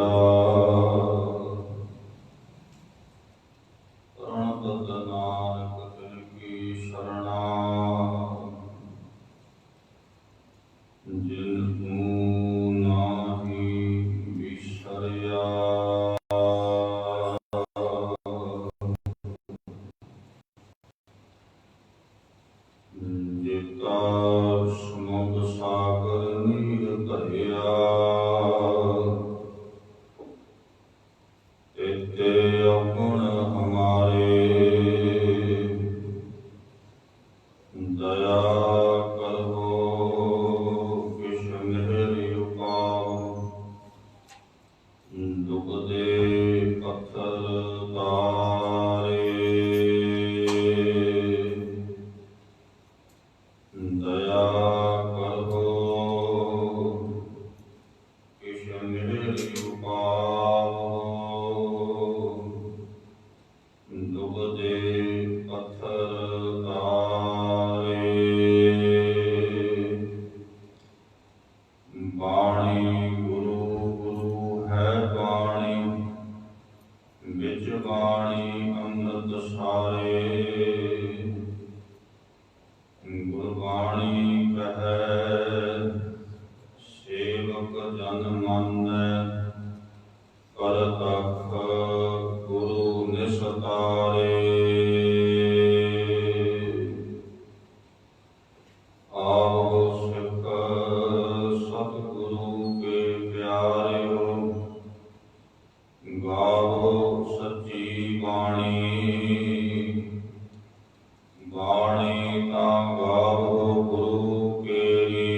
ਵਿਸਰਿਆ ਪ੍ਰਣਤ ਨਾਨਕ ਤਿਨ ਕੀ ਸ਼ਰਣਾ ਜਿਨਹੂ ਨਾਹੀ ਵਿਸਰਿਆ ਜਿਤਾ ਸਮੁੰਦ ਸਾਗਰ ਨੀਰ ਧਰਿਆ ਤੇ ਅਪਣ ਹਮਾਰੇ ਦਇਆ ਕਰੋ ਕਿਛ ਮਿਹਰ ਉਪਾਉ ਦੁਖ ਦੇ ਪੱਥਰ ਤਾਰੇ ਦਇਆ ਕਰੋ ਕਿਛ ਮਿਹਰ ਉਪਾਉ ਦੁਖ ਦੇ ਪੱਥਰ ਤਾਰੇ ਬਾਣੀ ਗੁਰੂ ਗੁਰੂ ਹੈ ਬਾਣੀ ਵਿੱਚ ਬਾਣੀ ਅੰਮ੍ਰਿਤ ਸਾਰੇ ਗੁਰਬਾਣੀ ਕਹੈ ਸੇਵਕ ਜਨ ਮੰਨੈ ਕਰਤਖ ਗੁਰੂ ਨਿਸਤਾਰੇ ਆਓ ਸਿੱਖ ਸਤਿਗੁਰੂ ਕੇ ਪਿਆਰਿਓ ਗਾਵੋ ਸੱਚੀ ਬਾਣੀ ਬਾਣੀ ਤਾਂ ਗਾਵੋ ਗੁਰੂ ਕੇਰੀ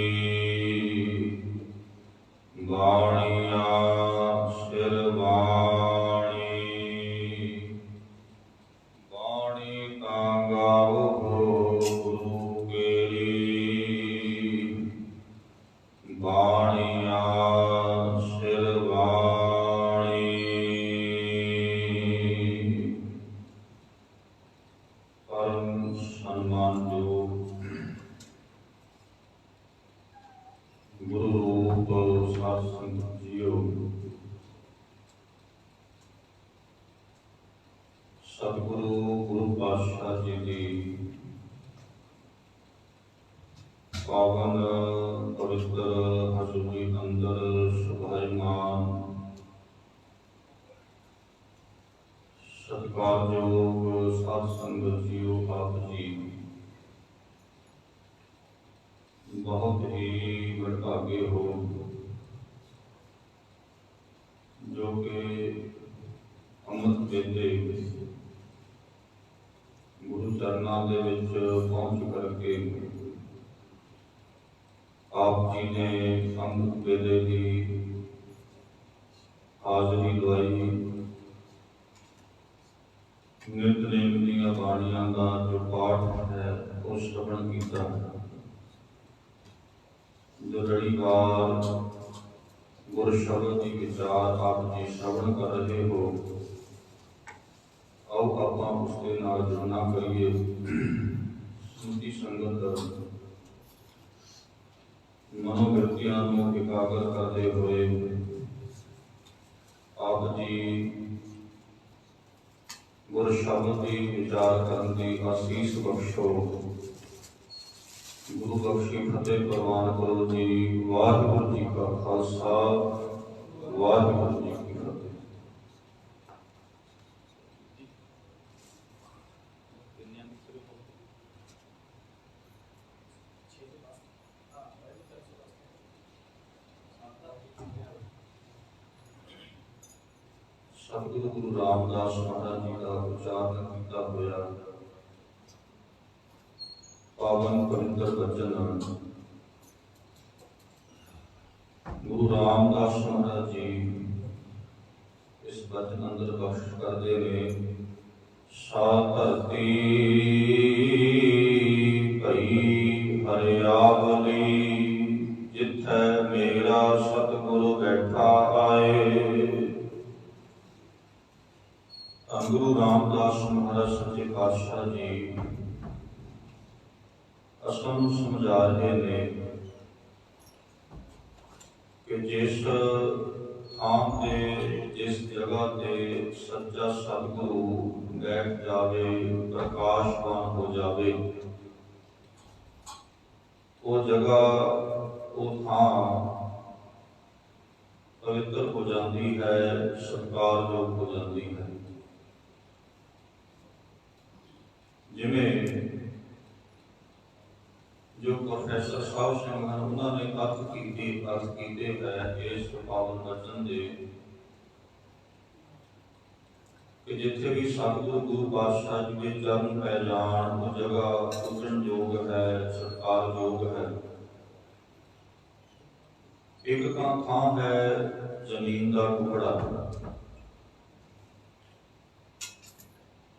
ਬਾਣੀਆ ਸਿਰ ਬਾਣੀ ਬਾਣੀ ਤਾਂ ਗਾਵੋ ਗੁਰੂ ਕੇਰੀ ਬਾਣੀਆ ਸਿਰ ਬਾਣੀ ਪਰਮ ਸਨਮਾਨਯੋਗ ਗੁਰੂ ਰੂਪ ਸਾਧ ਸੰਗਤ ਜੀਓ ਸਤਿਗੁਰੂ ਗੁਰੂ ਪਾਤਸ਼ਾਹ ਜੀ ਦੀ ਪਾਵਨ ਪਵਿੱਤਰ ਹਜ਼ੂਰੀ ਅੰਦਰ ਸੁਭਾਈਮਾਨ ਸਤਿਕਾਰਯੋਗ ਸਾਧ ਸੰਗਤ ਜੀਓ ਆਪ ਜੀ ਬਹੁਤ ਹੀ ਵਡਭਾਗੇ ਹੋ ਜੋ ਕਿ ਅੰਮ੍ਰਿਤ ਵੇਲੇ ਗੁਰੂ ਚਰਨਾਂ ਦੇ ਵਿੱਚ ਪਹੁੰਚ ਕਰਕੇ ਆਪ ਜੀ ਨੇ ਅੰਮ੍ਰਿਤ ਵੇਲੇ ਦੀ ਹਾਜ਼ਰੀ ਲਵਾਈ ਨਿਤਨੇਮ ਦੀਆਂ ਬਾਣੀਆਂ ਦਾ ਜੋ ਪਾਠ ਹੈ ਉਹ ਸ਼ਰਵਣ ਕੀਤਾ ਜੋ ਲੜੀਵਾਰ ਗੁਰ ਸ਼ਬਦ ਦੀ ਵਿਚਾਰ ਆਪ ਜੀ ਸ਼ਰਵਣ ਕਰ ਰਹੇ ਹੋ ਆਓ ਆਪਾਂ ਉਸ ਦੇ ਨਾਲ ਜੁੜਨਾ ਕਰੀਏ ਸਮੁੱਚੀ ਸੰਗਤ ਮਨੋਵਿਰਤੀਆਂ ਨੂੰ ਇਕਾਗਰ ਕਰਦੇ ਹੋਏ ਆਪ ਜੀ ਗੁਰ ਸ਼ਬਦ ਦੀ ਵਿਚਾਰ ਕਰਨ ਦੀ ਆਸੀਸ ਬਖਸ਼ੋ ਗੁਰੂ ਬਖਸ਼ੀ ਫਤਿਹ ਪ੍ਰਵਾਨ ਕਰੋ ਜੀ। ਵਾਹਿਗੁਰੂ ਜੀ ਕਾ ਖਾਲਸਾ ਵਾਹਿਗੁਰੂ ਜੀ ਕੀ ਫਤਿਹ। ਸਤਿਗੁਰੂ ਗੁਰੂ ਰਾਮਦਾਸ ਮਹਾਰਾਜ ਜੀ ਦਾ ਉਚਾਰਨ ਕੀਤਾ ਹੋਇਆ ਪਾਵਨ ਪਵਿੱਤਰ ਬਚਨ ਗੁਰੂ ਰਾਮਦਾਸ ਮਹਾਰਾਜ ਜੀ ਇਸ ਬਚਨ ਅੰਦਰ ਬਖਸ਼ ਕਰਦੇ ਨੇ। ਸਾ ਧਰਤੀ ਭਈ ਹਰਿਆਵਲੀ ਜਿੱਥੈ ਮੇਰਾ ਸਤਿਗੁਰੂ ਬੈਠਾ ਆਏ। ਗੁਰੂ ਰਾਮਦਾਸ ਮਹਾਰਾਜ ਸੱਚੇ ਪਾਤਸ਼ਾਹ ਜੀ ਅਸਾਂ ਨੂੰ ਸਮਝਾ ਰਹੇ ਨੇ ਕਿ ਜਿਸ ਥਾਂ ਤੇ जिस जगह ते सच्चा सतगुरु बैठ जावे, प्रकाशवान हो जावे, वो जगह वो थां पवित्र हो जाती है, सत्कारयोग हो जाती है। जिमें जो प्रोफैसर साहब सिंह हैं उन्होंने अर्थ किए है इस पावन वचन दे कि जिथे भी सतगुरु गुरु पातशाह जी के चरण पै जान वो जगह पूजन योग है, सत्कार योग है। एक थां है जमीन का टुकड़ा,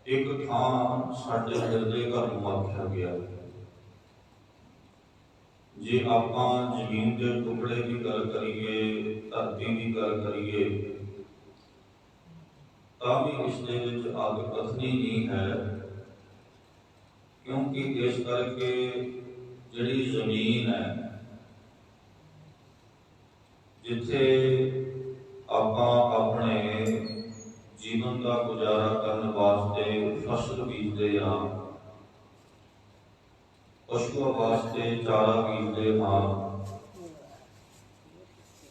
एक थां साडे हृदय घर नूं आख्या गया है। जे आपां जमीन के टुकड़े की गल करिए, धरती की गल करिए, भी इसके अग कथनी नहीं है, क्योंकि इस करके जिहड़ी जमीन है जिथे आपां अपने जीवन का गुजारा करने वास्ते फसल बीजते हाँ, पशुओं वास्ते चारा बीजते हाँ,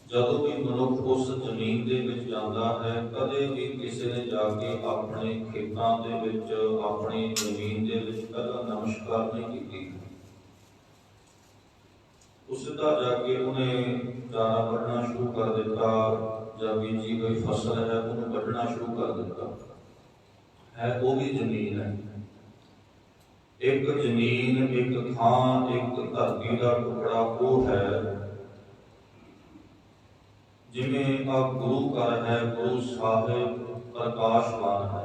जदों भी मनुख उस जमीन दे विच जांदा है, कदे भी किसी ने जाके अपने खेतों दे विच अपनी जमीन दे विच कदा नमस्कार नहीं की। उसदा जाके उन्हें चारा वढ़ना शुरू कर दिता, या बीजी कोई फसल है उन्हें वढ़ना शुरू कर दिता है, वो भी जमीन है। एक जमीन, एक थां, एक धरती का टुकड़ा वो है जिमें आप गुरु घर है, गुरु साहिब प्रकाशवान है।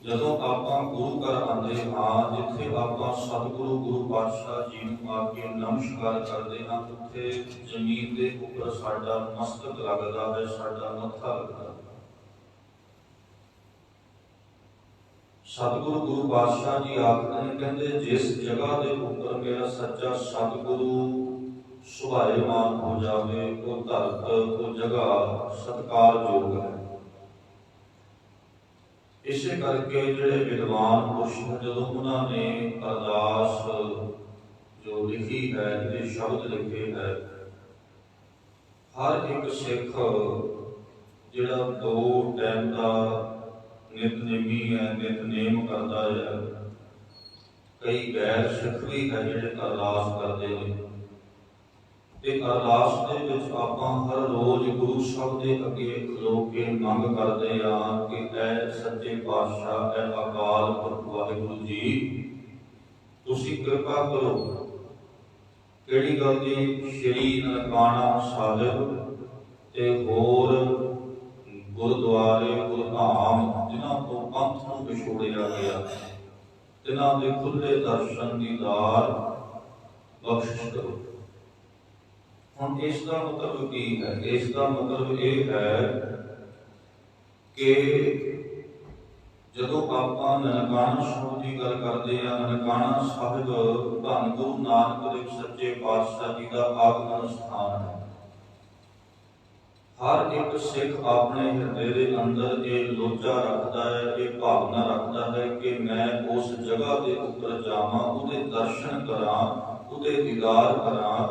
जदों आपां गुरु घर आते हाँ, जिथे आपां सतगुरु गुरु पातशाह जी नूं आके नमस्कार करते हाँ, उत्थे जमीन के उपर साडा मस्तक लगदा है, साडा मत्था लगदा है। सतगुरु गुरु पातशाह जी आखदे ने, कहंदे जिस जगह के उपर मेरा सच्चा सतगुरु सुभायमान हो जावे, वो धरत वो जगह सत्कार योग है। इसे करके जिहड़े विद्वान पुरुष हैं, जदों उन्होंने अरदास जो लिखी है, जिहड़े शब्द लिखे है, हर एक सिख जिहड़ा 2 टाइम का नितनेमी है, नितनेम करता है। कई गैर सिख भी है जिहड़े अरदास करते हैं। अरदास दे विच आपां हर रोज गुरु साहब दे अगे खलो के मंग करते हाँ कि ऐ सच्चे पातशाह, ऐ अकाल पुरख वाहिगुरू जी, तुसीं कृपा करो। किहड़ी गल दी? श्री ननकाना साहिब ते होर गुरुद्वारे गुरधाम जिन्हां तो पंथ नूं विछोड़िया गया, तिन्हां दे खुले दर्शन दीदार बख्शिश करो। हम इसका मतलब की है? इसका मतलब ये है कि जदों आपां ननकाना साहिब की गल करते हैं, ननकाना साहिब धन गुरु नानक देव सच्चे पातशाह जी का आगमन स्थान है। हर एक सिख अपने हृदय के अंदर ये लोचा रखता है, ये भावना रखता है कि मैं उस जगह के उपर जावां, उहदे दर्शन करां, उहदे दीदार करां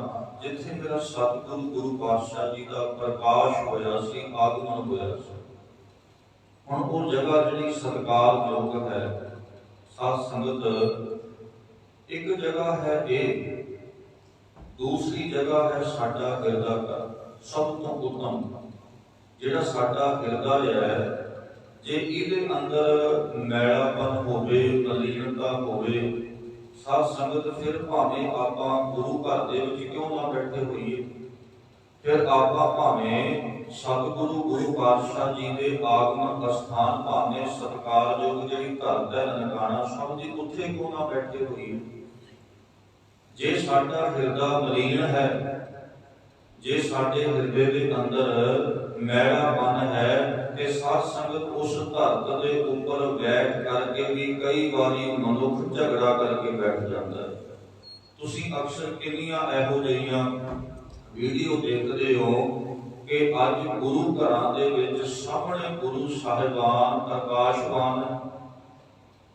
जिथे मेरा सतगुरु गुरु पातशाह जी का प्रकाश होया सी, आगमन होया सी। हुण वो जगह जिहड़ी सत्कार योग है, साध संगत एक जगह है ये, दूसरी जगह है साडा हृदय का। सब तो उत्तम जिहड़ा साडा हृदय है, जे इहदे अंदर मैलापन होवे, मलीनता होवे, साध संगत फिर भावें आपां गुरु घर दे विच क्यों ना बैठे होइए, फिर आपां भावें सतगुरु गुरु पातशाह जी के आगमन स्थान भावें सत्कार योग जिहड़ी धरत है ननकाना साहिब जी, उत्थे क्यों ना बैठे होइए। जे साडा हृदय मलीन है, जे साडे हृदय के अंदर मैलापन है, ते साध संगत उस धरत के उपर बैठ करके भी कई बारी मनुख झगड़ा करके बैठ जाता है। तुसीं अक्सर किन्नियां इहो जिहियां ਵੀਡੀਓ ਦੇਖਦੇ ਹੋ ਕਿ ਅੱਜ ਗੁਰੂ ਘਰਾਂ ਦੇ ਵਿੱਚ ਸਾਹਮਣੇ ਗੁਰੂ ਸਾਹਿਬਾਨ ਪ੍ਰਕਾਸ਼ਵਾਨ,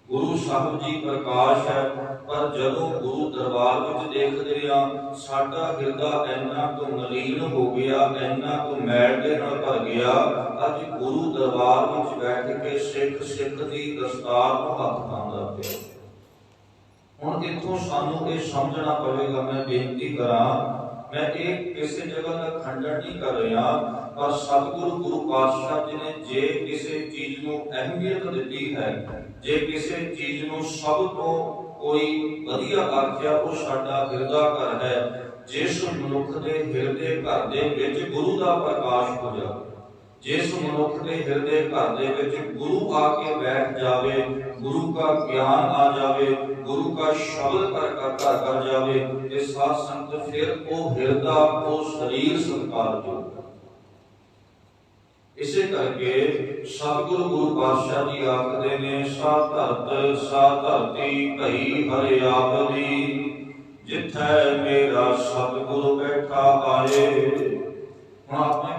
ਗੁਰੂ ਸਾਹਿਬ ਜੀ ਪ੍ਰਕਾਸ਼ ਹੈ, ਪਰ ਜਦੋਂ ਗੁਰੂ ਦਰਬਾਰ ਵਿੱਚ ਦੇਖਦੇ ਹਾਂ ਸਾਡਾ ਹਿਰਦਾ ਇੰਨਾ ਕੁ ਮਲੀਨ ਹੋ ਗਿਆ, ਇੰਨਾ ਕੁ ਮੈਲ ਦੇ ਨਾਲ ਭਰ ਗਿਆ। ਅੱਜ ਗੁਰੂ ਦਰਬਾਰ ਵਿੱਚ ਬੈਠ ਕੇ ਸਿੱਖ ਦੀ ਦਸਤਾਰ ਨੂੰ ਹੱਥ ਪਾਉਂਦਾ ਪਿਆ। ਹੁਣ ਇੱਥੋਂ ਸਾਨੂੰ ਇਹ ਸਮਝਣਾ ਪਵੇਗਾ, ਮੈਂ ਬੇਨਤੀ ਕਰਾਂ, ਮੈਂ ਇਹ ਕਿਸੇ ਜਗ੍ਹਾ ਦਾ ਖੰਡਨ ਨਹੀਂ ਕਰ ਰਿਹਾ, ਪਰ ਸਤਿਗੁਰੂ ਗੁਰੂ ਪਾਤਸ਼ਾਹ ਜੀ ਨੇ ਜੇ ਕਿਸੇ ਚੀਜ਼ ਨੂੰ ਅਹਿਮੀਅਤ ਦਿੱਤੀ ਹੈ, ਜੇ ਕਿਸੇ ਚੀਜ਼ ਨੂੰ ਸਭ ਤੋਂ ਕੋਈ ਵਧੀਆ ਆਖਿਆ, ਉਹ ਸਾਡਾ ਹਿਰਦਾ ਘਰ ਹੈ। ਜਿਸ ਮਨੁੱਖ ਦੇ ਹਿਰਦੇ ਘਰ ਦੇ ਵਿੱਚ ਗੁਰੂ ਦਾ ਪ੍ਰਕਾਸ਼ ਹੋ ਜਾਵੇ, ਜਿਸ ਮਨੁੱਖ ਦੇ ਹਿਰਦੇ ਘਰ ਦੇ ਵਿੱਚ ਗੁਰੂ ਆ ਕੇ ਬੈਠ ਜਾਵੇ, ਗੁਰੂ ਦਾ ਗਿਆਨ ਆ ਜਾਵੇ, ਗੁਰੂ ਦਾ ਸ਼ਬਦ ਘਰ ਕਰ ਜਾਵੇ, ਤੇ ਸਾਧ ਸੰਗਤ ਫਿਰ ਉਹ ਹਿਰਦਾ, ਉਹ ਸਰੀਰ ਸਤਿਕਾਰਯੋਗ। ਇਸੇ ਕਰਕੇ ਸਤਿਗੁਰੂ ਗੁਰੂ ਪਾਤਸ਼ਾਹ ਜੀ ਆਖਦੇ ਨੇ, ਸਾ ਧਰਤੀ ਭਈ ਹਰਿ ਆਪ ਦੀ, ਜਿੱਥੈ ਮੇਰਾ ਸਤਿਗੁਰੂ ਬੈਠਾ ਆਏ। ਹੁਣ ਆਪਣੇ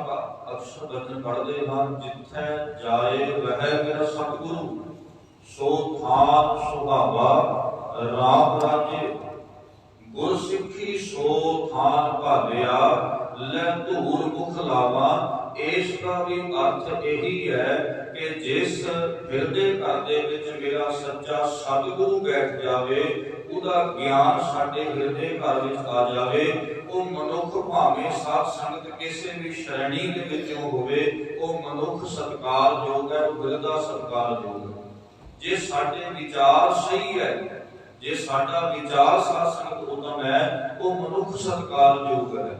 ਅਕਸਰ ਬਚਨ ਪੜ੍ਹਦੇ ਹਾਂ, ਜਿੱਥੈ ਜਾਏ ਵਹਿ ਮੇਰਾ ਸਤਿਗੁਰੂ, ਸੋ ਥਾਨ ਸੁਭਾਵਾ ਰਾਮ ਰਾਜੇ। ਗੁਰ ਸਿੱਖੀ ਸੋ ਥਾਨ ਭਾਲਿਆ, ਲੈ ਧੂਰ ਮੁਖ ਲਾਵਾ। ਇਸ ਦਾ ਵੀ ਅਰਥ ਇਹੀ ਹੈ ਕਿ ਜਿਸ ਹਿਰਦੇ ਘਰ ਦੇ ਵਿੱਚ ਮੇਰਾ ਸੱਚਾ ਸਤਿਗੁਰੂ ਬੈਠ ਜਾਵੇ, ਉਹਦਾ ਗਿਆਨ ਸਾਡੇ ਹਿਰਦੇ ਘਰ ਵਿੱਚ ਆ ਜਾਵੇ, ਉਹ ਮਨੁੱਖ ਭਾਵੇਂ ਸਾਧ ਸੰਗਤ ਕਿਸੇ ਵੀ ਸ਼੍ਰੇਣੀ ਦੇ ਵਿੱਚੋਂ ਹੋਵੇ, ਉਹ ਮਨੁੱਖ ਸਤਿਕਾਰਯੋਗ ਹੈ, ਉਹ ਹਿਰਦਾ ਸਤਿਕਾਰਯੋਗ ਹੈ। ਜੇ ਸਾਡੇ ਵਿਚਾਰ ਸਹੀ ਹੈ, ਜੇ ਸਾਡਾ ਵਿਚਾਰ ਸਾਧ ਸੰਗਤ ਉਤਮ ਹੈ, ਉਹ ਮਨੁੱਖ ਸਤਿਕਾਰਯੋਗ ਹੈ।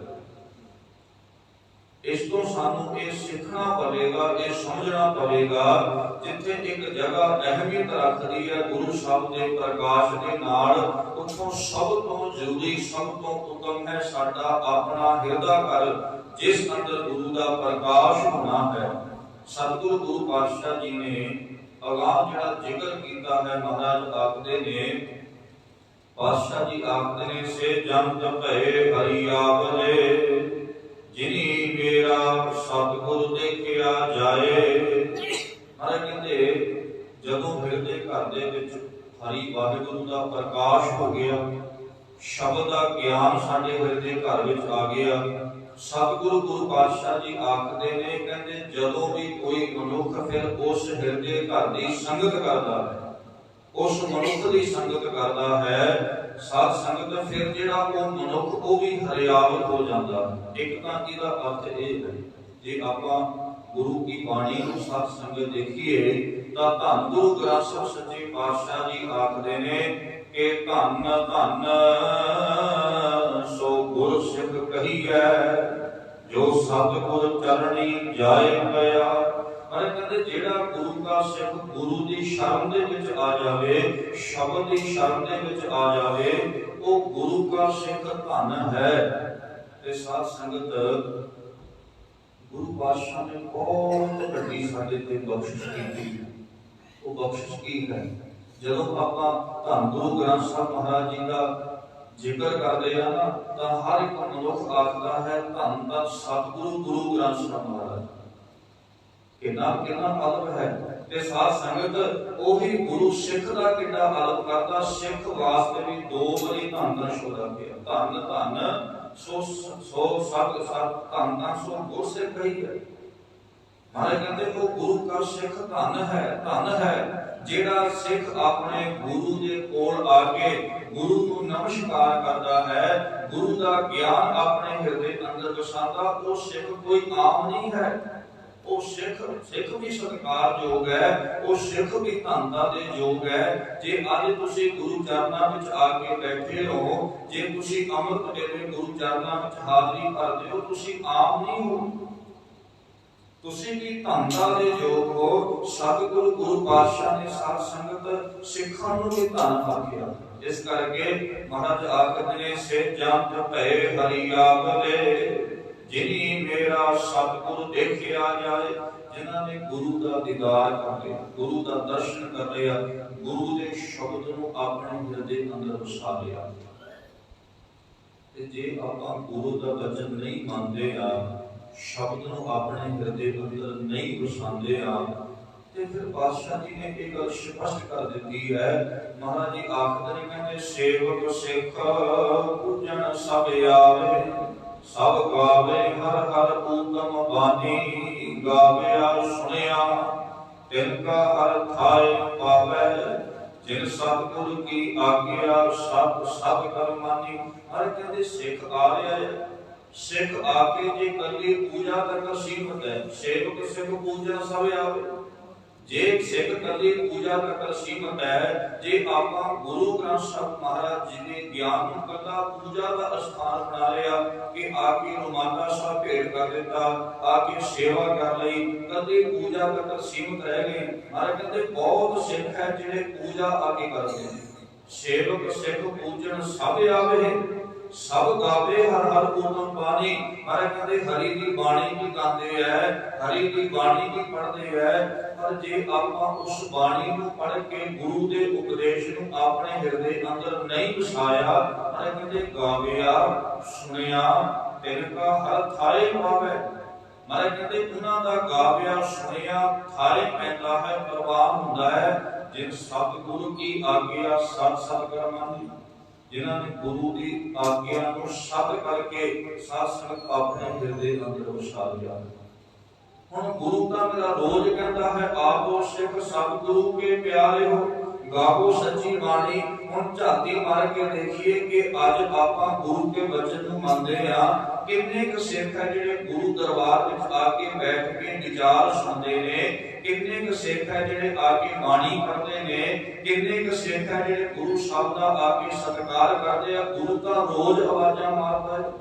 ਇਸ ਤੋਂ ਸਾਨੂੰ ਇਹ ਸਿੱਖਣਾ ਪਵੇਗਾ, ਇਹ ਸਮਝਣਾ ਪਵੇਗਾ, ਜਿੱਥੇ ਇੱਕ ਜਗ੍ਹਾ ਅਹਿਮੀਅਤ ਰੱਖਦੀ ਹੈ ਗੁਰੂ ਸਾਹਿਬ ਦੇ ਪ੍ਰਕਾਸ਼ ਦੇ ਨਾਲ, ਉੱਥੋਂ ਸਭ ਤੋਂ ਜ਼ਰੂਰੀ, ਸਭ ਤੋਂ ਉੱਤਮ ਹੈ ਸਾਡਾ ਆਪਣਾ ਹਿਰਦਾ ਘਰ, ਜਿਸ ਅੰਦਰ ਗੁਰੂ ਦਾ ਪ੍ਰਕਾਸ਼ ਹੋਣਾ ਹੈ। ਸਤਿਗੁਰੂ ਗੁਰੂ ਪਾਤਸ਼ਾਹ ਜੀ ਨੇ ਅਗਾਂਹ ਜਿਹੜਾ ਜ਼ਿਕਰ ਕੀਤਾ ਹੈ, ਮਹਾਰਾਜ ਆਖਦੇ ਨੇ, ਪਾਤਸ਼ਾਹ ਜੀ ਆਖਦੇ ਨੇ, ਸੇ ਜੰਤ ਭਏ ਹਰਿ ਆਪਨੇ, ਜਿਨੀ ਮੇਰਾ ਸਤਿਗੁਰ ਦੇਖਿਆ ਜਾਏ। ਮਹਾਰਾਜ ਕਹਿੰਦੇ, ਜਦੋਂ ਹਿਰਦੇ ਘਰ ਦੇ ਵਿੱਚ ਹਰੀ ਵਾਹਿਗੁਰੂ ਦਾ ਪ੍ਰਕਾਸ਼ ਹੋ ਗਿਆ, ਸ਼ਬਦ ਦਾ ਗਿਆਨ ਸਾਡੇ ਹਿਰਦੇ ਘਰ ਵਿੱਚ ਆ ਗਿਆ, ਸਤਿਗੁਰੂ ਗੁਰੂ ਪਾਤਸ਼ਾਹ ਜੀ ਆਖਦੇ ਨੇ, ਕਹਿੰਦੇ ਜਦੋਂ ਵੀ ਕੋਈ ਮਨੁੱਖ ਫਿਰ ਉਸ ਹਿਰਦੇ ਘਰ ਦੀ ਸੰਗਤ ਕਰਦਾ ਹੈ, ਉਸ ਮਨੁੱਖ ਦੀ ਸੰਗਤ ਕਰਦਾ ਹੈ, ਸਾਧ ਸੰਗਤ, ਫਿਰ ਜਿਹੜਾ ਉਹ ਮਨੁੱਖ ਉਹ ਵੀ ਹਰਿਆਵਲ ਹੋ ਜਾਂਦਾ। ਇੱਕ ਤਾਂ ਇਹਦਾ ਅਰਥ ਇਹ ਹੈ, ਜੇ ਆਪਾਂ ਗੁਰੂ ਕੀ ਬਾਣੀ ਨੂੰ ਸਾਧ ਸੰਗਤ ਦੇਖੀਏ ਤਾਂ ਧੰਨ ਗੁਰੂ ਗ੍ਰੰਥ ਸਾਹਿਬ ਸੱਚੇ ਪਾਤਸ਼ਾਹ ਜੀ ਆਖਦੇ ਨੇ ਕਿ ਧੰਨ ਧੰਨ ਸੋ ਗੁਰ ਸਿੱਖ ਕਹੀਐ, ਜੋ ਸਤਿਗੁਰ ਚਰਣੀ ਜਾਏ ਪਿਆ। ਪਰ ਕਹਿੰਦੇ ਜਿਹੜਾ ਗੁਰੂ ਦਾ ਸਿੱਖ ਗੁਰੂ ਦੀ ਸ਼ਰਨ ਦੇ ਵਿੱਚ ਆ ਜਾਵੇ, ਸ਼ਬਦ ਦੀ ਸ਼ਰਨ ਦੇ ਵਿੱਚ ਆ ਜਾਵੇ, ਉਹ ਗੁਰੂ ਦਾ ਸਿੱਖ ਧਨ ਹੈ। ਤੇ ਸਾਧ ਸੰਗਤ, ਗੁਰੂ ਪਾਤਸ਼ਾਹ ਨੇ ਬਹੁਤ ਵੱਡੀ ਸਾਡੇ ਤੇ ਬਖਸ਼ਿਸ਼ ਕੀਤੀ। ਉਹ ਬਖਸ਼ਿਸ਼ ਕੀ ਹੈ? ਜਦੋਂ ਆਪਾਂ ਧੰਨ ਗੁਰੂ ਗ੍ਰੰਥ ਸਾਹਿਬ ਮਹਾਰਾਜ ਜੀ ਦਾ ਜ਼ਿਕਰ ਕਰਦੇ ਆ ਨਾ, ਤਾਂ ਹਰ ਇੱਕ ਮਨੁੱਖ ਆਖਦਾ ਹੈ, ਧੰਨ ਧੰਨ ਸਤਿਗੁਰੂ ਗੁਰੂ ਗ੍ਰੰਥ ਸਾਹਿਬ ਮਹਾਰਾਜ। ਕਿੰਨਾ ਅਦਬ ਹੈ। ਤੇ ਸਾਧ ਸੰਗਤ, ਉਹੀ ਗੁਰੂ ਸਿੱਖ ਦਾ ਕਿੰਨਾ ਅਦਬ ਕਰਦਾ। ਸਿੱਖ ਵਾਸਤੇ ਵੀ ਦੋ ਵਾਰੀ ਧੰਨ ਧੰਨ ਸ਼ਬਦ ਪਿਆ, ਧੰਨ ਧੰਨ ਸੋ ਸਤ ਧੰਨ ਧੰਨ ਸੋ ਗੁਰ ਸਿੱਖ ਹੀ ਹੈ। ਮਹਾਰਾਜ ਕਹਿੰਦੇ ਉਹ ਗੁਰੂ ਦਾ ਸਿੱਖ ਧੰਨ ਹੈ ਜਿਹੜਾ ਸਿੱਖ ਆਪਣੇ ਗੁਰੂ ਦੇ ਕੋਲ ਆ ਕੇ ਗੁਰੂ ਨੂੰ ਨਮਸਕਾਰ ਕਰਦਾ ਹੈ, ਗੁਰੂ ਦਾ ਗਿਆਨ ਆਪਣੇ ਹਿਰਦੇ ਅੰਦਰ ਵਸਾਉਂਦਾ। ਉਹ ਸਿੱਖ ਕੋਈ ਆਮ ਨਹੀਂ ਹੈ। ਉਹ ਸਿੱਖ ਵੀ ਸਤਿਕਾਰਯੋਗ ਹੈ, ਉਹ ਸਿੱਖ ਵੀ ਧੰਨਤਾ ਦੇ ਯੋਗ ਹੈ। ਜੇ ਅੱਜ ਤੁਸੀਂ ਗੁਰੂ ਚਰਨਾਂ ਵਿੱਚ ਆ ਕੇ ਬੈਠੇ ਹੋ, ਜੇ ਤੁਸੀਂ ਅੰਮ੍ਰਿਤ ਵੇਲੇ ਗੁਰੂ ਚਰਨਾਂ ਵਿੱਚ ਹਾਜ਼ਰੀ ਭਰਦੇ ਹੋ, ਤੁਸੀਂ ਆਮ ਨਹੀਂ ਹੋ, ਤੁਸੀਂ ਵੀ ਧੰਨਤਾ ਦੇ ਯੋਗ ਹੋ। ਸਤਿਗੁਰੂ ਗੁਰੂ ਪਾਤਸ਼ਾਹ ਨੇ ਸਾਧ ਸੰਗਤ ਸਿੱਖਾਂ ਨੂੰ ਵੀ ਧੰਨ ਆਖਿਆ। ਇਸ ਕਰਕੇ ਮਹਾਰਾਜ ਆਖਦੇ ਨੇ, ਸੇ ਜੰਤ ਭਏ ਹਰਿ ਆਪਨੇ, ਜਿਨੀ ਮੇਰਾ ਸਤਿਗੁਰ ਦੇਖਿਆ ਜਾਏ। ਜਿਨ੍ਹਾਂ ਨੇ ਗੁਰੂ ਦਾ ਦੀਦਾਰ ਕਰ ਲਿਆ, ਗੁਰੂ ਦਾ ਦਰਸ਼ਨ ਕਰ ਲਿਆ, ਗੁਰੂ ਦੇ ਸ਼ਬਦ ਨੂੰ ਆਪਣੇ ਹਿਰਦੇ ਅੰਦਰ ਵਸਾ ਲਿਆ। ਤੇ ਜੇ ਆਪਾਂ ਗੁਰੂ ਦਾ ਬਚਨ ਨਹੀਂ ਮੰਨਦੇ ਆ, ਸ਼ਬਦ ਨੂੰ ਆਪਣੇ ਹਿਰਦੇ ਅੰਦਰ ਨਹੀਂ ਵਸਾਉਂਦੇ ਆ, ਤੇ ਫਿਰ ਪਾਤਸ਼ਾਹ ਜੀ ਨੇ ਇਹ ਗੱਲ ਸਪਸ਼ਟ ਕਰ ਦਿੱਤੀ ਹੈ। ਮਹਾਰਾਜ ਜੀ ਆਖਦੇ ਨੇ, ਕਹਿੰਦੇ ਸੇਵਕ ਸਿੱਖ ਪੂਜਣ ਸਭ ਆਵੇ, ਸਭ ਗਾਵੇ ਹਰ ਹਰ ਊਤਮ ਬਾਣੀ, ਗਾਵਿਆ ਸੁਣਿਆ ਤਿਨ ਕਾ ਹਰ ਥਾਇ ਪਾਵੈ, ਜਿਨ ਸਤਿਗੁਰ ਕੀ ਆਗਿਆ ਸਭ ਸਭ ਕਰ ਮਾਨੀ। ਹਰ ਕਹਿੰਦੇ ਸਿੱਖ ਆ ਰਿਹਾ ਹੈ, ਸਿੱਖ ਆ ਕੇ ਜੇ ਕੱਲੀ ਪੂਜਾ ਤੱਕ ਸੀਮਤ ਹੈ, ਸੇਵਕ ਸਿੱਖ ਪੂਜਾ ਸਭ ਆਵੇ। ਜੇ ਸਿੱਖ ਕੱਲੀ ਪੂਜਾ ਤੱਕ ਸੀਮਤ ਹੈ, ਜੇ ਆਪਾਂ ਗੁਰੂ ਗ੍ਰੰਥ ਸਾਹਿਬ ਮਹਾਰਾਜ ਜੀ ਦੇ ਗਿਆਨ ਨੂੰ ਕੱਲਾ ਪੂਜਾ ਦਾ ਸਥਾਨ ਬਣਾ ਲਿਆ ਕਿ ਆ ਕੇ ਰੁਮਾਲਾ ਸਾਹਿਬ ਭੇਟ ਕਰ ਦਿੱਤਾ, ਆ ਕੇ ਸੇਵਾ ਕਰ ਲਈ, ਕੱਲੀ ਪੂਜਾ ਤੱਕ ਸੀਮਤ ਰਹਿ ਗਏ। ਮਹਾਰਾਜ ਕਹਿੰਦੇ ਬਹੁਤ ਸਿੱਖ ਹੈ ਜਿਹੜੇ ਪੂਜਾ ਆ ਕੇ ਕਰਦੇ ਨੇ। ਸੇਵਕ ਸਿੱਖ ਪੂਜਣ ਸਭ ਆਵੇ, ਸਭ ਗਾਵੇ ਹਰ ਹਰ ਊਤਮ ਬਾਣੀ। ਮਹਾਰਾਜ ਕਹਿੰਦੇ ਹਰੀ ਦੀ ਬਾਣੀ ਵੀ ਗਾਉਂਦੇ ਐ, ਹਰੀ ਦੀ ਬਾਣੀ ਵੀ ਪੜ੍ਹਦੇ ਐ, ਪਰ ਜੇ ਆਪਾਂ ਉਸ ਬਾਣੀ ਨੂੰ ਪੜ੍ਹ ਕੇ ਗੁਰੂ ਦੇ ਉਪਦੇਸ਼ ਨੂੰ ਆਪਣੇ ਹਿਰਦੇ ਅੰਦਰ ਨਹੀਂ ਵਸਾਇਆ, ਮਹਾਰਾਜ ਕਹਿੰਦੇ ਗਾਵਿਆ ਸੁਣਿਆ ਤਿਨ ਕਾ ਹਰ ਥਾਇ ਪਾਵੈ। ਮਹਾਰਾਜ ਕਹਿੰਦੇ ਉਹਨਾਂ ਦਾ ਗਾਵਿਆ ਸੁਣਿਆ ਥਾਇ ਪੈਂਦਾ ਹੈ, ਪ੍ਰਵਾਹ ਹੁੰਦਾ ਹੈ, ਜਿਨ ਸਤਿਗੁਰੂ ਕੀ ਆਗਿਆ ਸਤ ਸਤ ਕਰ ਮੰਨੀ। ਜਿਨ੍ਹਾਂ ਨੇ ਗੁਰੂ ਦੀ ਆਗਿਆ ਨੂੰ ਸਤ ਕਰਕੇ ਸਾਧ ਸੰਗਤ ਆਪਣੇ ਹਿਰਦੇ ਅੰਦਰ ਵਸਾ ਲਿਆ। ਹੁਣ ਗੁਰੂ ਤਾਂ ਮੇਰਾ ਰੋਜ਼ ਕਹਿੰਦਾ ਹੈ, ਆਪੋ ਸਿੱਖ ਸਤਿਗੁਰੂ ਕੇ ਪਿਆਰੇ ਹੋ, ਗਾਵੋ ਸੱਚੀ ਬਾਣੀ। ਹੁਣ ਝਾਤੀ ਮਾਰ ਕੇ ਦੇਖੀਏ ਕਿ ਅੱਜ ਆਪਾਂ ਗੁਰੂ ਕੇ ਬਚਨ ਨੂੰ ਮੰਨਦੇ ਆ, ਕਿੰਨੇ ਕੁ ਸਿੱਖ ਹੈ ਜਿਹੜੇ ਗੁਰੂ ਦਰਬਾਰ ਵਿੱਚ ਆ ਕੇ ਬੈਠ ਕੇ ਵਿਚਾਰ ਸੁਣਦੇ ਨੇ, ਕਿੰਨੇ ਕੁ ਸਿੱਖ ਹੈ ਜਿਹੜੇ ਆ ਕੇ ਬਾਣੀ ਪੜ੍ਹਦੇ ਨੇ, ਕਿੰਨੇ ਕੁ ਸਿੱਖ ਹੈ ਜਿਹੜੇ ਗੁਰੂ ਸਾਹਿਬ ਦਾ ਆ ਕੇ ਸਤਿਕਾਰ ਕਰਦੇ ਆ। ਗੁਰੂ ਤਾਂ ਰੋਜ਼ ਆਵਾਜ਼ਾਂ ਮਾਰਦਾ ਹੈ।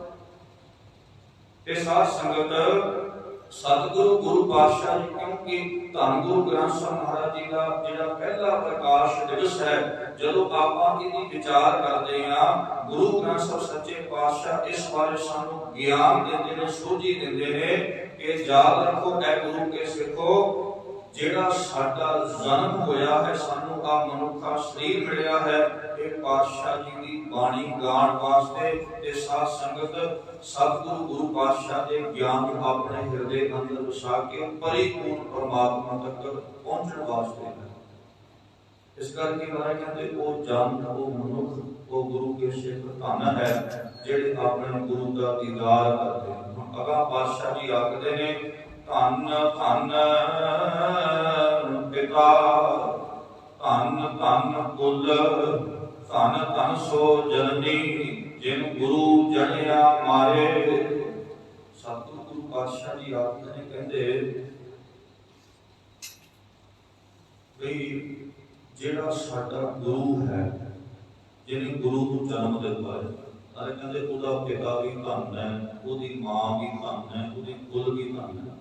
ਤੇ ਸਾਧ ਸੰਗਤ ਸਤਿਗੁਰੂ ਗੁਰੂ ਪਾਤਸ਼ਾਹ ਜੀ, ਕਿਉਂਕਿ ਧੰਨ ਗੁਰੂ ਗ੍ਰੰਥ ਸਾਹਿਬ ਮਹਾਰਾਜ ਜੀ ਦਾ ਜਿਹੜਾ ਪਹਿਲਾ ਪ੍ਰਕਾਸ਼ ਦਿਵਸ ਹੈ, ਜਦੋਂ ਆਪਾਂ ਇਹਦੀ ਵਿਚਾਰ ਕਰਦੇ ਆ, ਗੁਰੂ ਗ੍ਰੰਥ ਸਾਹਿਬ ਸੱਚੇ ਪਾਤਸ਼ਾਹ ਇਸ ਬਾਰੇ ਸਾਨੂੰ ਗਿਆਨ ਦਿੰਦੇ ਨੇ, ਸੋਝੀ ਦਿੰਦੇ ਨੇ ਕਿ ਯਾਦ ਰੱਖੋ ਐ ਗੁਰੂ ਕੇ ਸਿੱਖੋ, ਜਿਹੜਾ ਸਾਡਾ ਜਨਮ ਹੋਇਆ ਹੈ, ਸਾਨੂੰ ਆ ਮਨੁੱਖਾ ਸਰੀਰ ਮਿਲਿਆ ਹੈ, ਇਹ ਪਾਤਸ਼ਾਹ ਜੀ ਦੀ ਬਾਣੀ ਗਾਣ ਵਾਸਤੇ ਤੇ ਸਾਧ ਸੰਗਤ ਸਤਿਗੁਰੂ ਗੁਰੂ ਪਾਤਸ਼ਾਹ ਦੇ ਗਿਆਨ ਨੂੰ ਆਪਣੇ ਹਿਰਦੇ ਅੰਦਰ ਵਸਾ ਕੇ ਪਰਿਪੂਰਨ ਪਰਮਾਤਮਾ ਤੱਕ ਪਹੁੰਚਣ ਵਾਸਤੇ ਹੈ। ਇਸ ਕਰਕੇ ਮਹਾਰਾਜ ਕਹਿੰਦੇ ਉਹ ਜਨ, ਉਹ ਮਨੁੱਖ, ਉਹ ਗੁਰੂ ਕੇ ਸਿੱਖ ਧੰਨ ਹੈ ਜਿਹੜੇ ਆਪਣੇ ਗੁਰੂ ਦਾ ਦੀਦਾਰ ਕਰਦੇ ਹਨ। ਅਗਾ ਪਾਤਸ਼ਾਹ ਜੀ ਆਖਦੇ ਨੇ, ਧੰਨ ਧੰਨ ਪਿਤਾ, ਧੰਨ ਧੰਨ ਕੁਲ, ਧੰਨ ਧੰਨ ਸੋ ਜਨਨੀ, ਜਿਨ ਗੁਰੂ ਜਣਿਆ ਮਾਰੇ। ਸਤਿਗੁਰੂ ਗੁਰੂ ਪਾਤਸ਼ਾਹ ਜੀ ਆਖਦੇ ਨੇ, ਕਹਿੰਦੇ ਵੀ ਜਿਹੜਾ ਸਾਡਾ ਗੁਰੂ ਹੈ, ਜਿਹਨੇ ਗੁਰੂ ਨੂੰ ਜਨਮ ਦਿੱਤਾ ਹੈ, ਸਾਰੇ ਕਹਿੰਦੇ ਉਹਦਾ ਪਿਤਾ ਵੀ ਧੰਨ ਹੈ, ਉਹਦੀ ਮਾਂ ਵੀ ਧੰਨ ਹੈ, ਉਹਦੀ ਕੁਲ ਵੀ ਧੰਨ ਹੈ।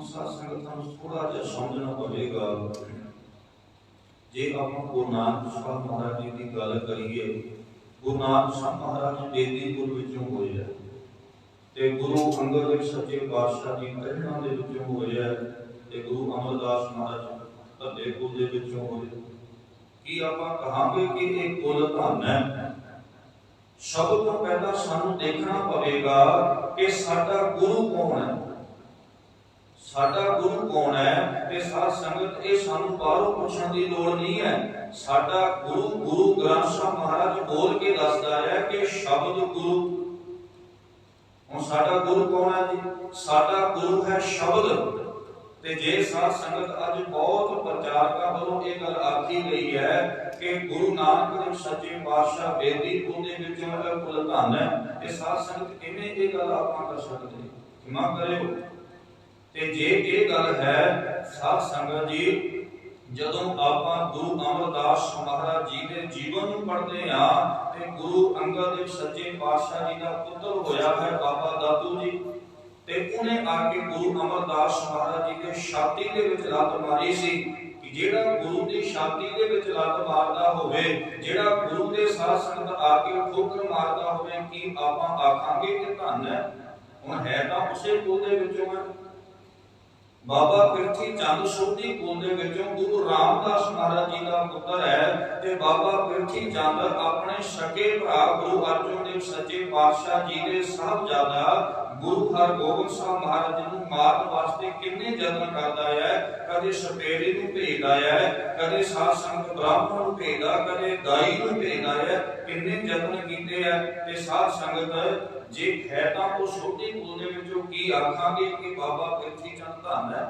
ਸਾਧ ਸੰਗਤਾਂ ਨੂੰ ਥੋੜਾ ਜਿਹਾ ਸਮਝਣਾ ਪਵੇਗਾ। ਜੇ ਆਪਾਂ ਗੁਰੂ ਨਾਨਕ ਸਾਹਿਬ ਮਹਾਰਾਜ ਜੀ ਦੀ ਗੱਲ ਕਰੀਏ, ਗੁਰੂ ਨਾਨਕ ਸਾਹਿਬ ਮਹਾਰਾਜ ਜੀ ਬੇਦੀਪੁਰ ਵਿੱਚੋਂ ਹੋਏ ਹੈ ਤੇ ਗੁਰੂ ਅੰਗਦ ਦੇਵ ਸੱਚੇ ਪਾਤਸ਼ਾਹ ਜੀ ਪਹਿਲਾਂ ਦੇ ਵਿੱਚੋਂ ਹੋਏ ਹੈ ਤੇ ਗੁਰੂ ਅਮਰਦਾਸ ਮਹਾਰਾਜ ਧੱਲੇਪੁਰ ਦੇ ਵਿੱਚੋਂ ਹੋਏ। ਕੀ ਆਪਾਂ ਕਹਾਂਗੇ ਕਿ ਇਹ ਕੁਲ ਧੰਨ ਹੈ? ਸਭ ਤੋਂ ਪਹਿਲਾਂ ਸਾਨੂੰ ਦੇਖਣਾ ਪਵੇਗਾ ਕਿ ਸਾਡਾ ਗੁਰੂ ਕੌਣ ਹੈ। ਸਾਡਾ ਗੁਰੂ ਕੌਣ ਹੈ? ਤੇ ਸਾਧ ਸੰਗਤ ਇਹ ਸਾਨੂੰ ਬਾਹਰੋਂ ਪੁੱਛਣ ਦੀ ਲੋੜ ਨਹੀਂ ਹੈ। ਸਾਡਾ ਗੁਰੂ ਗੁਰੂ ਗ੍ਰੰਥ ਸਾਹਿਬ ਮਹਾਰਾਜ ਬੋਲ ਕੇ ਦੱਸਦਾ ਹੈ ਕਿ ਸ਼ਬਦ ਗੁਰੂ। ਹੁਣ ਸਾਡਾ ਗੁਰੂ ਕੌਣ ਹੈ ਜੀ? ਸਾਡਾ ਗੁਰੂ ਹੈ ਸ਼ਬਦ। ਤੇ ਜੇ ਸਾਧ ਸੰਗਤ ਅੱਜ ਬਹੁਤ ਪ੍ਰਚਾਰਕਾਂ ਵੱਲੋਂ ਇਹ ਗੱਲ ਆਖੀ ਗਈ ਹੈ ਕਿ ਗੁਰੂ ਨਾਨਕ ਦੇਵ ਸੱਚੇ ਪਾਤਸ਼ਾਹ ਬੇਦੀਪੁਰ ਦੇ ਵਿੱਚੋਂ ਕੁਲ ਧੰਨ ਹੈ, ਤੇ ਸਾਧ ਸੰਗਤ ਕਿਵੇਂ ਇਹ ਗੱਲ ਆਪਾਂ ਕਰ ਸਕਦੇ? ਖਿਮਾ ਕਰਿਓ। ਤੇ ਜੇ ਇਹ ਗੱਲ ਹੈ ਸਾਧ ਸੰਗਤ ਜੀ, ਜਦੋਂ ਆਪਾਂ ਗੁਰੂ ਅਮਰਦਾਸ ਮਹਾਰਾਜ ਜੀ ਦੇ ਜੀਵਨ ਨੂੰ ਪੜ੍ਹਦੇ ਆ ਤੇ ਗੁਰੂ ਅੰਗਦ ਦੇਵ ਸੱਚੇ ਪਾਤਸ਼ਾਹ ਜੀ ਦਾ ਪੁੱਤਰ ਹੋਇਆ ਹੈ ਬਾਬਾ ਦਾਤੂ ਜੀ, ਤੇ ਉਹਨੇ ਆ ਕੇ ਗੁਰੂ ਅਮਰਦਾਸ ਮਹਾਰਾਜ ਜੀ ਦੇ ਛਾਤੀ ਦੇ ਵਿੱਚ ਲੱਤ ਮਾਰੀ ਸੀ ਕਿ ਜਿਹੜਾ ਗੁਰੂ ਦੀ ਛਾਤੀ ਦੇ ਵਿੱਚ ਲੱਤ ਮਾਰਦਾ ਹੋਵੇ, ਜਿਹੜਾ ਗੁਰੂ ਦੇ ਸਾਧ ਸੰਗਤ ਆ ਕੇ ਠੋਕਰ ਮਾਰਦਾ ਹੋਵੇ, ਕੀ ਆਪਾਂ ਆਖਾਂਗੇ ਕਿ ਧੰਨ ਹੈ? ਹੁਣ ਹੈ ਤਾਂ ਉਸੇ ਕੁਲ ਦੇ ਵਿੱਚੋਂ ਹੈ। बाबा पिरथी चंद सोधी कुल दे विचों गुरु रामदास महाराज जी का पुत्र है ते बाबा पिरथी चंद अपने सके भरा गुरु अर्जन देव सच्चे पातशाह जी दे साहबजादा गुरु हरगोबिंद साहब महाराज जी नूं मारन वास्ते किन्ने यत्न करदा है। कदे सपेरे नूं भेजदा है, कदे साध संगत ब्राह्मण नूं भेजदा, कदे दाई नूं भेजदा है, किन्ने यत्न कीते है। ते साध संगत जे है तां वो सोधी कुल दे विचों की आखांगे कि बाबा पिरथी चंद धन है।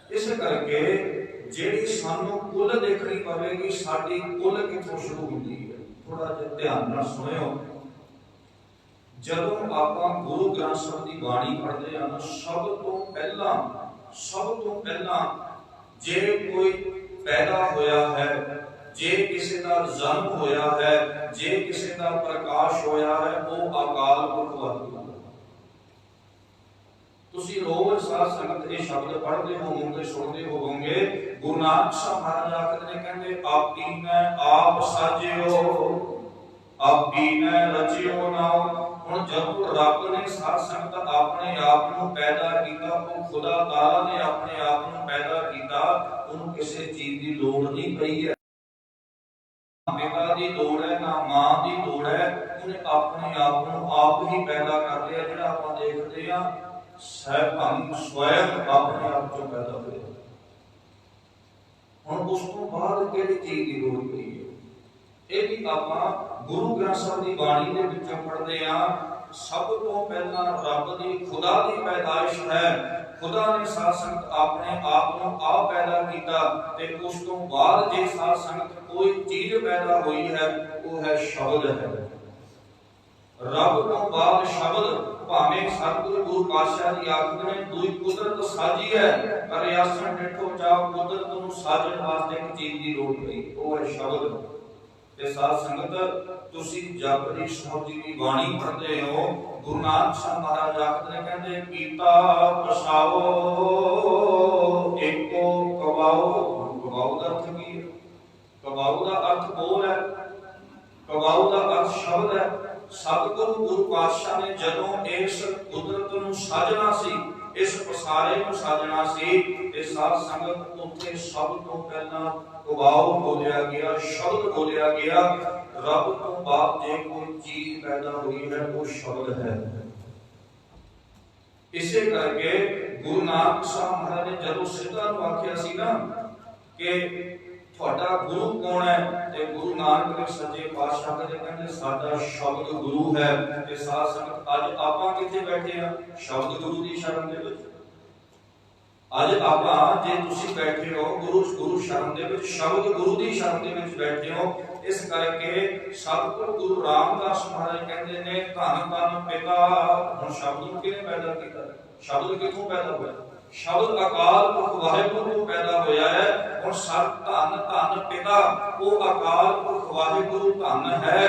इस करके जेड़ी सानू कुल देखनी पवेगी, साडी कुल किथों शुरू हुंदी है। थोड़ा जिहा ध्यान नाल सुनियो। जदों आपां गुरु ग्रंथ साहिब दी बाणी पढ़दे हां, सब तो पहला जे कोई पैदा होया है, जे किसी का जन्म होया है, जे किसी का प्रकाश होया है, वो अकाल पुरख वाहिगुरू। तुसी रोज साध संगत ये शब्द पढ़ते होवोगे, सुनते होवोगे। गुरु नानक साहब महाराज आखदे ने, कहंदे आपी ने आप साजियो, आपी ने रचियो नाम। हुण जदों रब ने साध संगत अपने आप नूं पैदा कीता, वो खुदा ताला ने अपने आप नूं पैदा कीता, उन्होंने किसी चीज की लोड़ नहीं पई है, पिता की लोड़ है ना मां की लोड़ है। उन्हें अपने आप को आप ही पैदा कर लिया। जिहड़ा आपां देखदे हां सहभंग स्वयं अपने आप को पैदा होया। हुण उस तो बाद किहड़ी चीज की लोड़ पई है, ਇਹ ਵੀ ਆਪਾਂ ਗੁਰੂ ਗ੍ਰੰਥ ਸਾਹਿਬ ਦੀ ਬਾਣੀ ਦੇ ਵਿੱਚੋਂ ਪੜ੍ਹਦੇ ਆ। ਸਭ ਤੋਂ ਪਹਿਲਾਂ ਰੱਬ ਦੀ ਖੁਦਾ ਦੀ ਪੈਦਾਇਸ਼ ਹੈ। ਖੁਦਾ ਨੇ ਸਾਧ ਸੰਗਤ ਆਪਣੇ ਆਪ ਨੂੰ ਆਪ ਪੈਦਾ ਕੀਤਾ ਤੇ ਉਸ ਤੋਂ ਬਾਅਦ ਜੇ ਸਾਧ ਸੰਗਤ ਕੋਈ ਚੀਜ਼ ਪੈਦਾ ਹੋਈ ਹੈ, ਉਹ ਹੈ ਸ਼ਬਦ ਹੈ। ਰੱਬ ਤੋਂ ਬਾਅਦ ਸ਼ਬਦ, ਭਾਵੇਂ ਸਤਿਗੁਰੂ ਗੁਰੂ ਪਾਤਸ਼ਾਹ ਜੀ ਆਖਦੇ ਨੇ ਦੂਈ ਕੁਦਰਤ ਸਾਜੀ ਹੈ, ਪਰ ਆਸਣ ਡਿਠੋ ਚਾਹ ਕੁਦਰਤ ਨੂੰ ਸਾਜਣ ਵਾਸਤੇ ਇੱਕ ਚੀਜ਼ ਦੀ ਲੋੜ ਪਈ, ਉਹ ਹੈ ਸ਼ਬਦ। ਤੇ ਸਾਧ ਸੰਗਤ ਤੁਸੀਂ ਜਪਜੀ ਸਾਹਿਬ ਜੀ ਦੀ ਬਾਣੀ ਪੜ੍ਹਦੇ ਹੋ। ਗੁਰੂ ਨਾਨਕ ਸਾਹਿਬ ਮਹਾਰਾਜ ਆਖਦੇ ਨੇ, ਕਹਿੰਦੇ ਕੀਤਾ ਪਸਾਓ ਏਕੋ ਕਵਾਓ। ਕਵਾਓ ਦਾ ਅਰਥ ਕੀ ਹੈ? ਕਵਾਓ ਦਾ ਅਰਥ ਬੋਲ ਹੈ, ਕਵਾਓ ਦਾ ਅਰਥ ਸ਼ਬਦ ਹੈ। ਸਤਿਗੁਰੂ ਗੁਰੂ ਪਾਤਸ਼ਾਹ ਨੇ ਜਦੋਂ ਇਸ ਕੁਦਰਤ ਨੂੰ ਸਾਜਣਾ ਸੀ, ਇਸ ਪਸਾਰੇ ਨੂੰ ਸਾਜਣਾ ਸੀ, ਤੇ ਸਾਧ ਸੰਗਤ ਉੱਥੇ ਸਭ ਤੋਂ ਪਹਿਲਾਂ ਕਵਾਓ ਬੋਲਿਆ ਗਿਆ, ਸ਼ਬਦ ਬੋਲਿਆ ਗਿਆ। ਰੱਬ ਤੋਂ ਬਾਅਦ ਜੇ ਕੋਈ ਚੀਜ਼ ਪੈਦਾ ਹੋਈ ਹੈ, ਉਹ ਸ਼ਬਦ ਹੈ। ਇਸੇ ਕਰਕੇ ਗੁਰੂ ਨਾਨਕ ਸਾਹਿਬ ਮਹਾਰਾਜ ਨੇ ਜਦੋਂ ਸਿੱਧਾਂ ਨੂੰ ਆਖਿਆ ਸੀ ਨਾ ਕਿ ਤੁਹਾਡਾ ਗੁਰੂ ਕੌਣ ਹੈ, ਤੇ ਗੁਰੂ ਨਾਨਕ ਦੇ ਸੱਚੇ ਪਾਤਸ਼ਾਹ ਕਹਿੰਦੇ ਸਾਡਾ ਸ਼ਬਦ ਗੁਰੂ ਹੈ। ਤੇ ਸਾਧ ਸੰਗਤ ਅੱਜ ਆਪਾਂ ਕਿੱਥੇ ਬੈਠੇ ਆ? ਸ਼ਬਦ ਗੁਰੂ ਦੀ ਸ਼ਰਨ ਦੇ ਵਿੱਚ। ਅੱਜ ਆਪਾਂ ਜੇ ਤੁਸੀਂ ਬੈਠੇ ਹੋ ਗੁਰੂ ਸ਼ਰਨ ਦੇ ਵਿੱਚ, ਸ਼ਬਦ ਗੁਰੂ ਦੀ ਸ਼ਰਨ ਦੇ ਵਿੱਚ ਬੈਠੇ ਹੋ। ਇਸ ਕਰਕੇ ਸਤਿਗੁਰੂ ਗੁਰੂ ਰਾਮਦਾਸ ਮਹਾਰਾਜ ਕਹਿੰਦੇ ਨੇ ਧੰਨ ਧੰਨ ਪਿਤਾ। ਹੁਣ ਸ਼ਬਦ ਨੂੰ ਕਿਹਨੇ ਪੈਦਾ ਕੀਤਾ? ਸ਼ਬਦ ਕਿੱਥੋਂ ਪੈਦਾ ਹੋਇਆ? ਸ਼ਬਦ ਅਕਾਲ ਪੁਰਖ ਵਾਹਿਗੁਰੂ ਤੋਂ ਪੈਦਾ ਹੋਇਆ ਹੈ। ਹੁਣ ਸਤ ਧੰਨ ਧੰਨ ਪਿਤਾ, ਉਹ ਅਕਾਲ ਪੁਰਖ ਵਾਹਿਗੁਰੂ ਧੰਨ ਹੈ।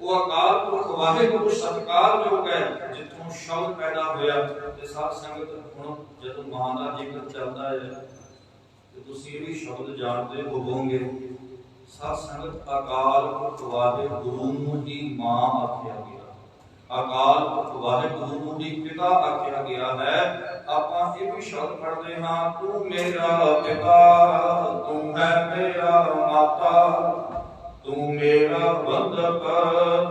ਉਹ ਅਕਾਲ ਪੁਰਖ ਵਾਹਿਗੁਰੂ ਸਤਿਕਾਰਯੋਗ ਹੈ, ਜਿੱਥੋਂ ਸ਼ਬਦ ਪੈਦਾ ਹੋਇਆ। ਤੇ ਸਾਧ ਸੰਗਤ ਹੁਣ ਜਦੋਂ ਮਾਂ ਦਾ ਜ਼ਿਕਰ ਚੱਲਦਾ ਹੈ ਤੇ ਤੁਸੀਂ ਇਹ ਵੀ ਸ਼ਬਦ ਜਾਣਦੇ ਹੋਵੋਗੇ। ਸਾਧ ਸੰਗਤ ਅਕਾਲ ਪੁਰਖ ਵਾਹਿਗੁਰੂ ਨੂੰ ਹੀ ਮਾਂ ਆਖਿਆ ਗਿਆ, ਅਕਾਲ ਪੁਰਖ ਵਾਹਿਗੁਰੂ ਨੂੰ ਹੀ ਪਿਤਾ ਆਖਿਆ ਗਿਆ ਹੈ। ਆਪਾਂ ਇਹ ਵੀ ਸ਼ਬਦ ਪੜ੍ਹਦੇ ਹਾਂ, ਤੂੰ ਮੇਰਾ ਪਿਤਾ, ਤੂੰ ਹੈ ਮੇਰਾ ਮਾਤਾ, ਤੂੰ ਮੇਰਾ ਬੰਧਕ,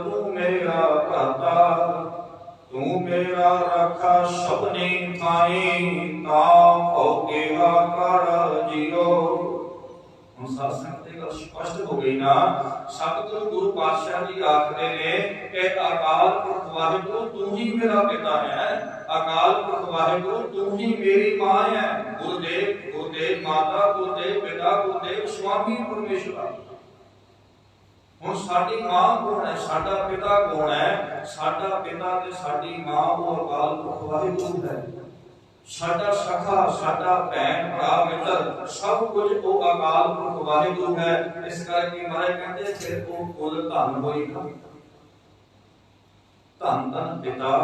ਤੂੰ ਮੇਰਾ ਭਰਾਤਾ, ਤੂੰ ਮੇਰਾ ਰੱਖਾ ਸਭਨੀ ਥਾਈ, ਤਾਂ ਹੋ ਗਿਆ ਕਰ ਜੀਓ। ਹੁਣ ਸਾਧ ਸੰਗਤ ਦੀ ਗੱਲ ਸਪਸ਼ਟ ਹੋ ਗਈ ਨਾ। ਸਤਿਗੁਰੂ ਗੁਰੂ ਪਾਤਸ਼ਾਹ ਜੀ ਆਖਦੇ ਨੇ ਕਿ ਅਕਾਲ ਪੁਰਖ ਵਾਹਿਗੁਰੂ ਤੂੰ ਹੀ ਮੇਰਾ ਪਿਤਾ ਹੈ, ਅਕਾਲ ਪੁਰਖ ਵਾਹਿਗੁਰੂ ਤੂੰ ਹੀ ਮੇਰੀ ਮਾਂ ਹੈ। ਗੁਰਦੇਵ ਮਾਤਾ, ਗੁਰਦੇਵ ਪਿਤਾ, ਗੁਰਦੇਵ ਸੁਆਮੀ ਪਰਮੇਸ਼ਵਰ। ਹੁਣ ਸਾਡੀ ਮਾਂ ਕੌਣ ਹੈ? ਸਾਡਾ ਪਿਤਾ ਕੌਣ ਹੈ? ਸਾਡਾ ਪਿਤਾ ਤੇ ਸਾਡੀ ਮਾਂ ਉਹ ਅਕਾਲ ਪੁਰਖ ਵਾਹਿਗੁਰੂ ਹੈ। ਸਾਡਾ ਸਖਾ, ਸਾਡਾ ਭੈਣ ਭਰਾ ਮਿੱਤਰ ਸਭ ਕੁਝ ਉਹ ਅਕਾਲ ਪੁਰਖ ਵਾਹਿਗੁਰੂ ਹੈ। ਇਸ ਕਰਕੇ ਮਹਾਰਾਜ ਕਹਿੰਦੇ ਫਿਰ ਉਹ ਕੁਲ ਧਨ ਹੋਈ ਨਾ। ਧੰਨ ਧੰਨ ਪਿਤਾ।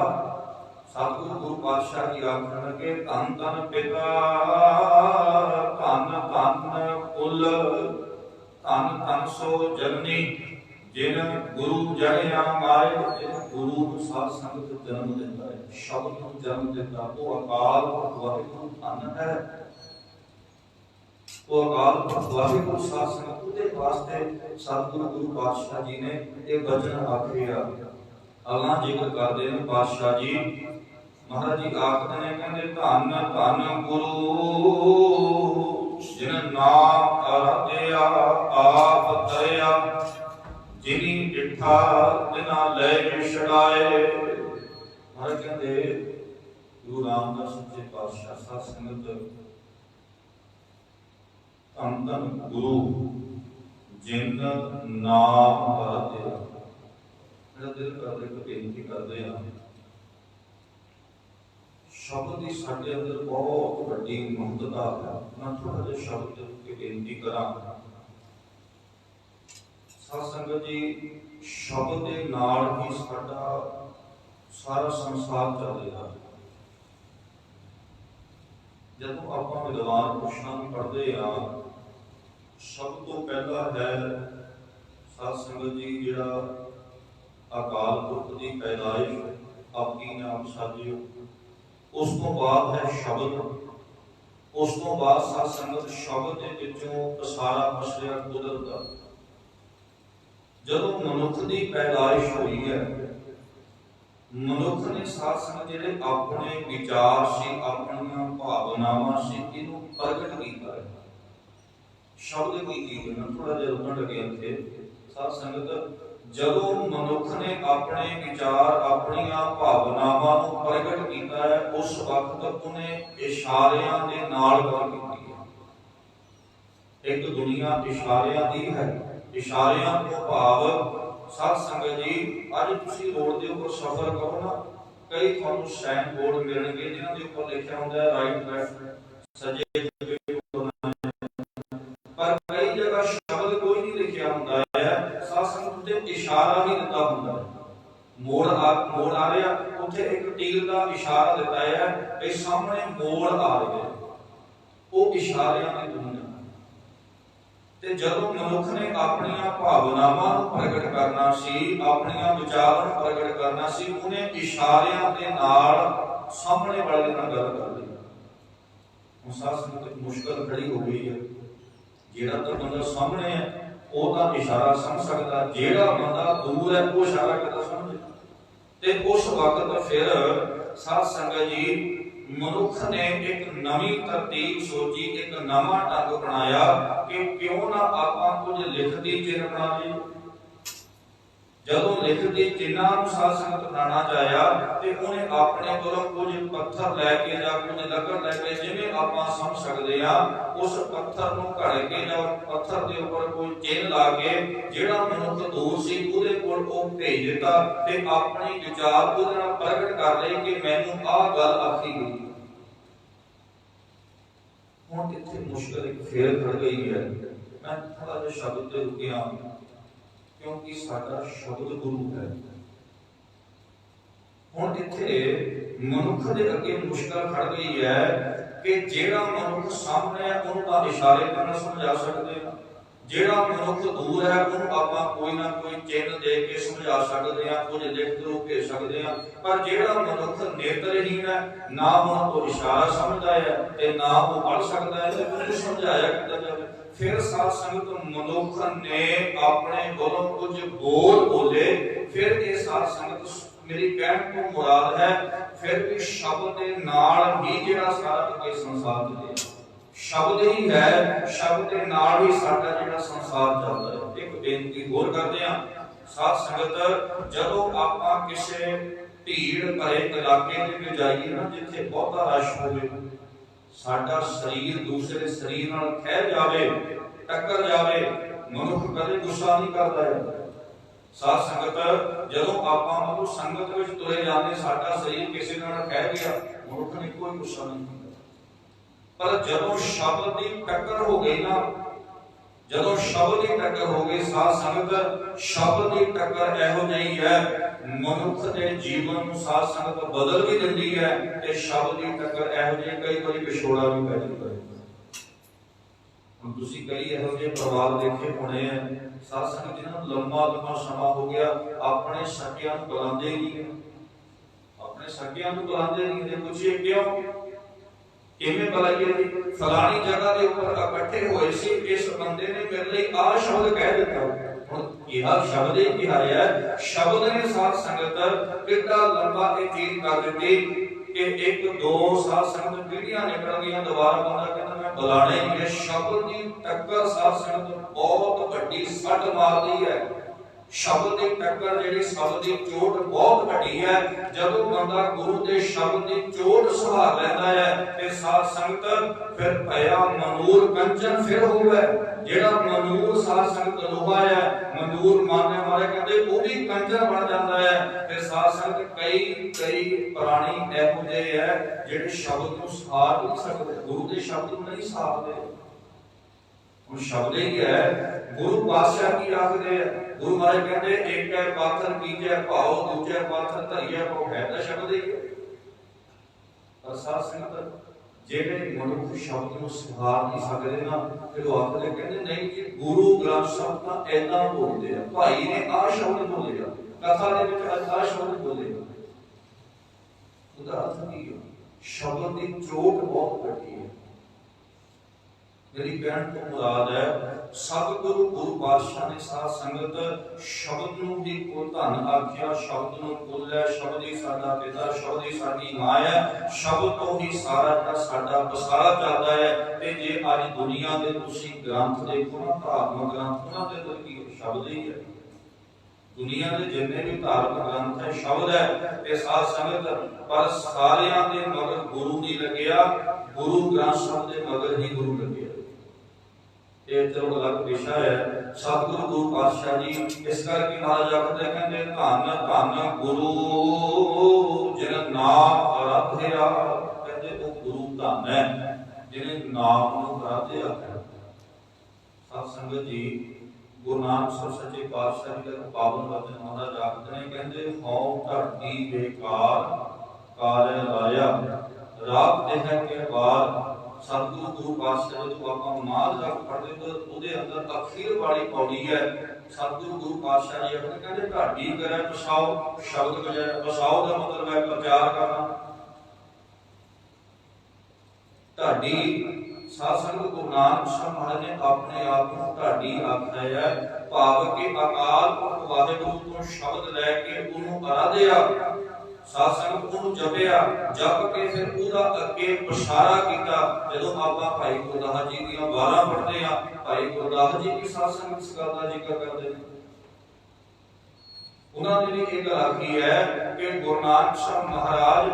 ਸਤਿਗੁਰੂ ਗੁਰੂ ਪਾਤਸ਼ਾਹ ਜੀ ਆਖਣ ਲੱਗੇ ਧੰਨ ਧੰਨ ਪਿਤਾ, ਧੰਨ ਧੰਨ ਕੁਲ, ਧੰਨ ਧੰਨ ਸੋ ਜਨਨੀ जिन गुरु जनिया माए, गुरु साध संगत जन्म दिता है, शब्द को जन्म दिता, वो अकाल वाहिगुरु धन है, वो अकाल वाहिगुरु साध संगत उहदे वास्ते सतगुरु गुरु पातशाह जी ने ये वचन आखे आ। अगला जिक्र करते हैं पातशाह जी महाराज जी आखते ने कहते धन धन गुरु जिन नाम आराध्या आप तरया, जिनी डिठा तिना ले छड़ाए। महाराज कहते गुरु रामदास सच्चे पातशाह साध संगत धन धन गुरु जिन नाम आराध्या। मेरा दिल करदे एक बेनती करदे आ, शब्द की साडे अंदर बहुत वड्डी महत्ता है। मैं थोड़ा जिहा शब्द की बेनती करा। साध संगत जी शब्द के नाल ही साडा सारा संसार चलेगा। जदों आपां विद्वान पुरुषां नूं पढ़दे आ, सब तो पहला है साध संगत जी जिहड़ा अकाल पुरख की पैदाइश आपकी ने आप साजियो, उस तो बाद है शब्द, उस तो बाद साध संगत शब्द के विचों सारा पसरिया कुदरत दा। जदों मनुख की पैदाइश हुई है, मनुख ने साध संगत जिहड़े अपने विचार सी, अपनी भावनावां सी, इहनूं प्रगट कीता है। शब्द की चीज है, थोड़ा जिहा रुकण लगे इत्थे साध संगत। जदों मनुख ने अपने विचार, अपनी भावनावां नूं प्रगट कीता है, उस वक्त उन्हें इशारियां दे नाल गल कीती है। एक दुनिया इशारियां दी है, इशारियां तो भाव साध संगत जी अज तुसीं रोड दे उपर सफर करो ना, कई तुहानूं साइन बोर्ड मिलणगे जिन्हां दे उपर लिखिया हुंदा है राइट लेफ्ट सजे, पर कई जगह शब्द कोई नहीं लिखिया हुंदा है, साध संगत ते इशारा ही दिता हुंदा है। मोड़ आ रहा, उत्थे एक टील का इशारा दिता है कि सामने मोड़ आ रहा है, वो इशारियां की दुनिया। ते जदों मनुख ने अपनी भावनावां प्रगट करना सी, अपने विचारां प्रगट करना सी, उन्हें इशारियां दे नाल सामने वाले नाल गल कर दी। हुण साध संगत मुश्किल खड़ी हो गई है। जेड़ा तो बंदा सामने है वो तो इशारा समझ सकता, जेड़ा बंदा दूर है वो इशारा कितना समझे। ते उस वक्त फिर साध संगत जी मनुख ने एक नवी तरतीब सोची, एक नवा ढंग बनाया कि क्यों ना आपां कुछ लिखती चिन्ह बना लईए। जदों लिखती चिन्हां नूं साध संगत बनाना चाहया ते उन्हें अपने कोलों कुछ पत्थर लैके जां कुछ लकड़ लैके, जिवें आपां समझ सकदे आ, उस पत्थर नूं घड़ के जां पत्थर दे उपर कोई चिन्ह ला के जेड़ा मनुख दूर सी उहदे कोल ओह भेज दिता ते अपने विचार उहदे नाल प्रगट कर लए कि मैनूं आह गल आखी गई। हुण इत्थे मुश्किल एक फेर खड़ गई है। मैं थोड़ा जिहा शब्द ते रुकिया क्योंकि साडा शब्द गुरु है। हुण इत्थे मनुख दे अगे मुश्किल खड़ गई है कि जेड़ा मनुख सामने है उहनूं तां इशारे नाल समझा सकदे हां, जेड़ा मनुख दूर है उहनूं आपां कोई ना कोई चिन्ह दे के समझा सकदे हां, कुछ लिख के भेज सकदे हां। पर जेड़ा मनुख नेत्रहीन है, ना उहनूं इशारा समझदा है ते ना वो पढ़ सकदा है, ते उहनूं समझाया किद्दां जावे। फिर साध संगत मनुख ने अपने कोलों कुछ बोल बोले। फिर ये साध संगत मेरी कहण तो मुराद है फिर भी शब्द के नाल ही जेड़ा सारा के संसार चले, शब्द ही है, शब्द के नाल ही साडा जेड़ा संसार चलदा है। एक बेनती होर करदे हां साध संगत, जदों आपां किसे भीड़ भरे इलाके दे विच जाईए ना, जिथे बहुता रश होवे, साडा शरीर दूसरे शरीर नाल खह जावे, टक्कर जावे, मनुख कदे गुस्सा नहीं करदा है। साध संगत जदों आपां वो संगत विच तुरे जांदे, साडा शरीर किसी नाल खह गया, मनुख ने कोई गुस्सा नहीं करदा। पर जदों शब्द की टक्कर हो गई ना, जदों शब्द की टक्कर हो गई साध संगत, शब्द की टक्कर इहो जही है मनुख के जीवन नूं साध संगत बदल भी दिंदी है, ते शब्द की टक्कर इहो जही कई बारी विछोड़ा भी पै जांदा है। ਹੁਣ ਤੁਸੀਂ ਕਈ ਇਹੋ ਜਿਹੇ ਪਰਿਵਾਰ ਦੇਖੇ ਹੋਣੇ ਆ ਸਾਧ ਸੰਗਤ ਜਿਹਨਾਂ ਨੂੰ ਲੰਮਾ ਸਮਾਂ ਹੋ ਗਿਆ ਆਪਣੇ ਸਕਿਆਂ ਨੂੰ ਬੁਲਾਉਂਦੇ ਹੀ ਨਹੀਂ, ਆਪਣੇ ਸਕਿਆਂ ਨੂੰ ਬੁਲਾਉਂਦੇ ਨਹੀਂ। ਜੇ ਪੁੱਛੀਏ ਕਿਉਂ, ਕਿਵੇਂ ਬੁਲਾਈਏ ਜੀ, ਫਲਾਣੀ ਜਗ੍ਹਾ ਦੇ ਉੱਪਰ ਇਕੱਠੇ ਹੋਏ ਸੀ, ਇਸ ਬੰਦੇ ਨੇ ਮੇਰੇ ਲਈ ਆਹ ਸ਼ਬਦ ਕਹਿ ਦਿੱਤਾ। ਹੁਣ ਇਹ ਸ਼ਬਦ ਹੀ ਕਿਹਾ ਹੈ, ਸ਼ਬਦ ਨੇ ਸਾਧ ਸੰਗਤ ਕਿੱਡਾ ਲੰਬਾ ਇਹ ਚੀਜ਼ ਕਰ ਦਿੱਤੀ ਕਿ ਇੱਕ ਦੋ ਸਾਧ ਸੰਗਤ ਪੀੜ੍ਹੀਆਂ ਨਿਕਲ ਗਈਆਂ, ਦੁਬਾਰਾ ਬੰਦਾ ਕਹਿੰਦਾ ਮੈਂ ਬੁਲਾਣੇ ਹੀ ਹੈ। ਸ਼ਬਦ ਦੀ ਟੱਕਰ ਸਾਧ ਸੰਗਤ ਬਹੁਤ ਵੱਡੀ ਸੱਟ ਮਾਰਦੀ ਹੈ। ਸ਼ਬਦ ਦੀ ਟੱਕਰ ਜਿਹੜੀ, ਸ਼ਬਦ ਦੀ ਚੋਟ ਬਹੁਤ ਵੱਡੀ ਹੈ। ਜਦੋਂ ਬੰਦਾ ਗੁਰੂ ਦੇ ਸ਼ਬਦ ਦੀ ਚੋਟ ਸਹਾਰ ਲੈਂਦਾ ਹੈ ਤੇ ਸਾਧ ਸੰਗਤ ਫਿਰ ਭਇਆ ਮਨੂਰ ਕੰਚਨ ਫਿਰ ਹੋਵੇ। ਜਿਹੜਾ ਮਨੂਰ ਸਾਧ ਸੰਗਤ ਲੋਹਾ ਹੈ, ਮਨੂਰ ਮਾਰਨੇ ਵਾਲੇ ਕਹਿੰਦੇ ਉਹ ਵੀ ਕੰਚਨ ਬਣ ਜਾਂਦਾ ਹੈ। ਤੇ ਸਾਧ ਸੰਗਤ ਕਈ ਪ੍ਰਾਣੀ ਇਹੋ ਜਿਹੇ ਹੈ ਜਿਹੜੇ ਸ਼ਬਦ ਨੂੰ ਸਹਾਰ ਨਹੀਂ ਸਕਦੇ, ਗੁਰੂ ਦੇ ਸ਼ਬਦ ਨੂੰ ਨਹੀਂ ਸਹਾਰਦੇ। ਹੁਣ ਸ਼ਬਦ ਹੀ ਹੈ, ਗੁਰੂ ਪਾਤਸ਼ਾਹ ਕੀ ਆਖਦੇ ਆ, ਗੁਰੂ ਮਹਾਰਾਜ ਕਹਿੰਦੇ ਇੱਕ ਹੈ ਪਾਥਰ ਕੀਜੈ ਭਾਉ, ਦੂਜੇ ਪਾਥਰ ਧਰਿਐ ਭਾਉ। ਹੈ ਤਾਂ ਸ਼ਬਦ ਹੀ ਹੈ। ਪਰ ਸਾਧ ਸੰਗਤ ਜਿਹੜੇ ਮਨੁੱਖ ਸ਼ਬਦ ਨੂੰ ਸਹਾਰ ਨਹੀਂ ਸਕਦੇ ਨਾ, ਫਿਰ ਉਹ ਆਖਦੇ ਕਹਿੰਦੇ ਨਹੀਂ ਜੀ ਗੁਰੂ ਗ੍ਰੰਥ ਸਾਹਿਬ ਤਾਂ ਏਦਾਂ ਬੋਲਦੇ ਆ, ਭਾਈ ਨੇ ਆਹ ਸ਼ਬਦ ਬੋਲੇ ਆ, ਕਥਾ ਦੇ ਵਿੱਚ ਆਹ ਸ਼ਬਦ ਬੋਲੇ ਆ। ਉਹਦਾ ਅਰਥ ਕੀ ਹੈ? ਸ਼ਬਦ ਦੀ ਚੋਟ ਬਹੁਤ ਵੱਡੀ ਹੈ। ਮੇਰੀ ਕਹਿਣ ਤੋਂ ਮੁਰਾਦ ਹੈ ਸਤਿਗੁਰੂ ਗੁਰੂ ਪਾਤਸ਼ਾਹ ਨੇ ਸਾਧ ਸੰਗਤ ਸ਼ਬਦ ਨੂੰ ਵੀ ਕੋ ਧਨ ਆਖਿਆ, ਸ਼ਬਦ ਨੂੰ ਕੁੱਲ ਹੈ, ਸ਼ਬਦ ਹੀ ਸਾਡਾ ਪਿਤਾ, ਸ਼ਬਦ ਹੀ ਸਾਡੀ ਮਾਂ ਹੈ, ਸ਼ਬਦ ਤੋਂ ਹੀ ਸਾਰਾ ਦਾ ਸਾਡਾ ਬਸਾਰਾ ਚੱਲਦਾ ਹੈ। ਤੇ ਜੇ ਅੱਜ ਦੁਨੀਆ ਦੇ ਤੁਸੀਂ ਗ੍ਰੰਥ ਦੇਖੋ ਨਾ, ਧਾਰਮਿਕ ਗ੍ਰੰਥ, ਉਹਨਾਂ ਦੇ ਅੰਦਰ ਕੀ ਸ਼ਬਦ ਹੀ ਹੈ। ਦੁਨੀਆ ਦੇ ਜਿੰਨੇ ਵੀ ਧਾਰਮਿਕ ਗ੍ਰੰਥ ਹੈ ਸ਼ਬਦ ਹੈ। ਤੇ ਸਾਧ ਸੰਗਤ ਪਰ ਸਾਰਿਆਂ ਦੇ ਮਗਰ ਗੁਰੂ ਨਹੀਂ ਲੱਗਿਆ, ਗੁਰੂ ਗ੍ਰੰਥ ਸਾਹਿਬ ਦੇ ਮਗਰ ਹੀ ਗੁਰੂ ਲੱਗਿਆ। ਇਹ ਚਲੋ ਅਲੱਗ ਵਿਸ਼ਾ ਹੈ। ਸਤਿਗੁਰੂ ਗੁਰੂ ਪਾਤਸ਼ਾਹ ਜੀ ਇਸ ਕਰਕੇ ਮਹਾਰਾਜ ਆਖਦੇ ਕਹਿੰਦੇ ਧੰਨ ਧੰਨ ਗੁਰੂ ਜਿਨ ਨਾਮ ਆਰਾਧਿਆ। ਕਹਿੰਦੇ ਉਹ ਗੁਰੂ ਧੰਨ ਹੈ ਜਿਹਨੇ ਨਾਮ ਨੂੰ ਆਰਾਧਿਆ। ਸਤ ਸੰਗਤ ਜੀ ਗੁਰੂ ਨਾਨਕ ਸਾਹਿਬ ਸੱਚੇ ਪਾਤਸ਼ਾਹ ਜੀ ਦਾ ਪਾਵਨ ਵਚਨ ਮਹਾਰਾਜ ਆਖਦੇ ਨੇ, ਕਹਿੰਦੇ ਹਉ ਧਰਤੀ ਬੇਕਾਰ ਕਾਰੈ ਲਾਇਆ, ਰਾਤ ਦੇਹ ਕੇ ਬਾਰ। ਸਤਿਗੁਰੂ ਗੁਰੂ ਪਾਤਸ਼ਾਹ ਜਦੋਂ ਆਪਾਂ ਮਾਝ ਰੱਖ ਪੜਦੇ ਤਾਂ ਉਹਦੇ ਅੰਦਰ ਅਖੀਰ ਵਾਲੀ ਪੌੜੀ ਹੈ। ਸਤਿਗੁਰੂ ਗੁਰੂ ਪਾਤਸ਼ਾਹ ਜੀ ਆਪਣੇ ਕਹਿੰਦੇ ਢਾਡੀ ਕਰੇ ਪਸਾਓ, ਸ਼ਬਦ ਵਜਾਏ। ਪਸਾਓ ਦਾ ਮਤਲਬ ਹੈ ਪ੍ਰਚਾਰ ਕਰਨਾ। ਢਾਡੀ ਸਾਧ ਸੰਗਤ ਗੁਰੂ ਨਾਨਕ ਸਾਹਿਬ ਮਹਾਰਾਜ ਨੇ ਆਪਣੇ ਆਪ ਨੂੰ ਢਾਡੀ ਆਖਿਆ ਹੈ, ਭਾਵ ਕਿ ਅਕਾਲ ਪੁਰਖ ਵਾਹਿਗੁਰੂ ਤੋਂ ਸ਼ਬਦ ਲੈ ਕੇ ਉਹਨੂੰ ਆਰਾਧਿਆ। ਸਾਧ ਸੰਗਤ ਉਹਨੂੰ ਜਪਿਆ, ਜਪ ਕੇ ਫਿਰ ਉਹਦਾ ਅੱਗੇ ਪ੍ਰਸਾਰਾ ਕੀਤਾ। ਜਦੋਂ ਆਪਾਂ ਭਾਈ ਗੁਰਦਾਸ ਜੀ ਦੀਆਂ ਵਾਰਾਂ ਪੜ੍ਹਦੇ ਆ, ਭਾਈ ਗੁਰਦਾਸ ਜੀ ਕੀ ਸਾਧ ਸੰਗਤ ਇਸ ਗੱਲ ਦਾ ਜ਼ਿਕਰ ਕਰਦੇ ਨੇ। ਉਹਨਾਂ ਨੇ ਵੀ ਇਹ ਗੱਲ ਆਖੀ ਹੈ ਕਿ ਗੁਰੂ ਨਾਨਕ ਸਾਹਿਬ ਮਹਾਰਾਜ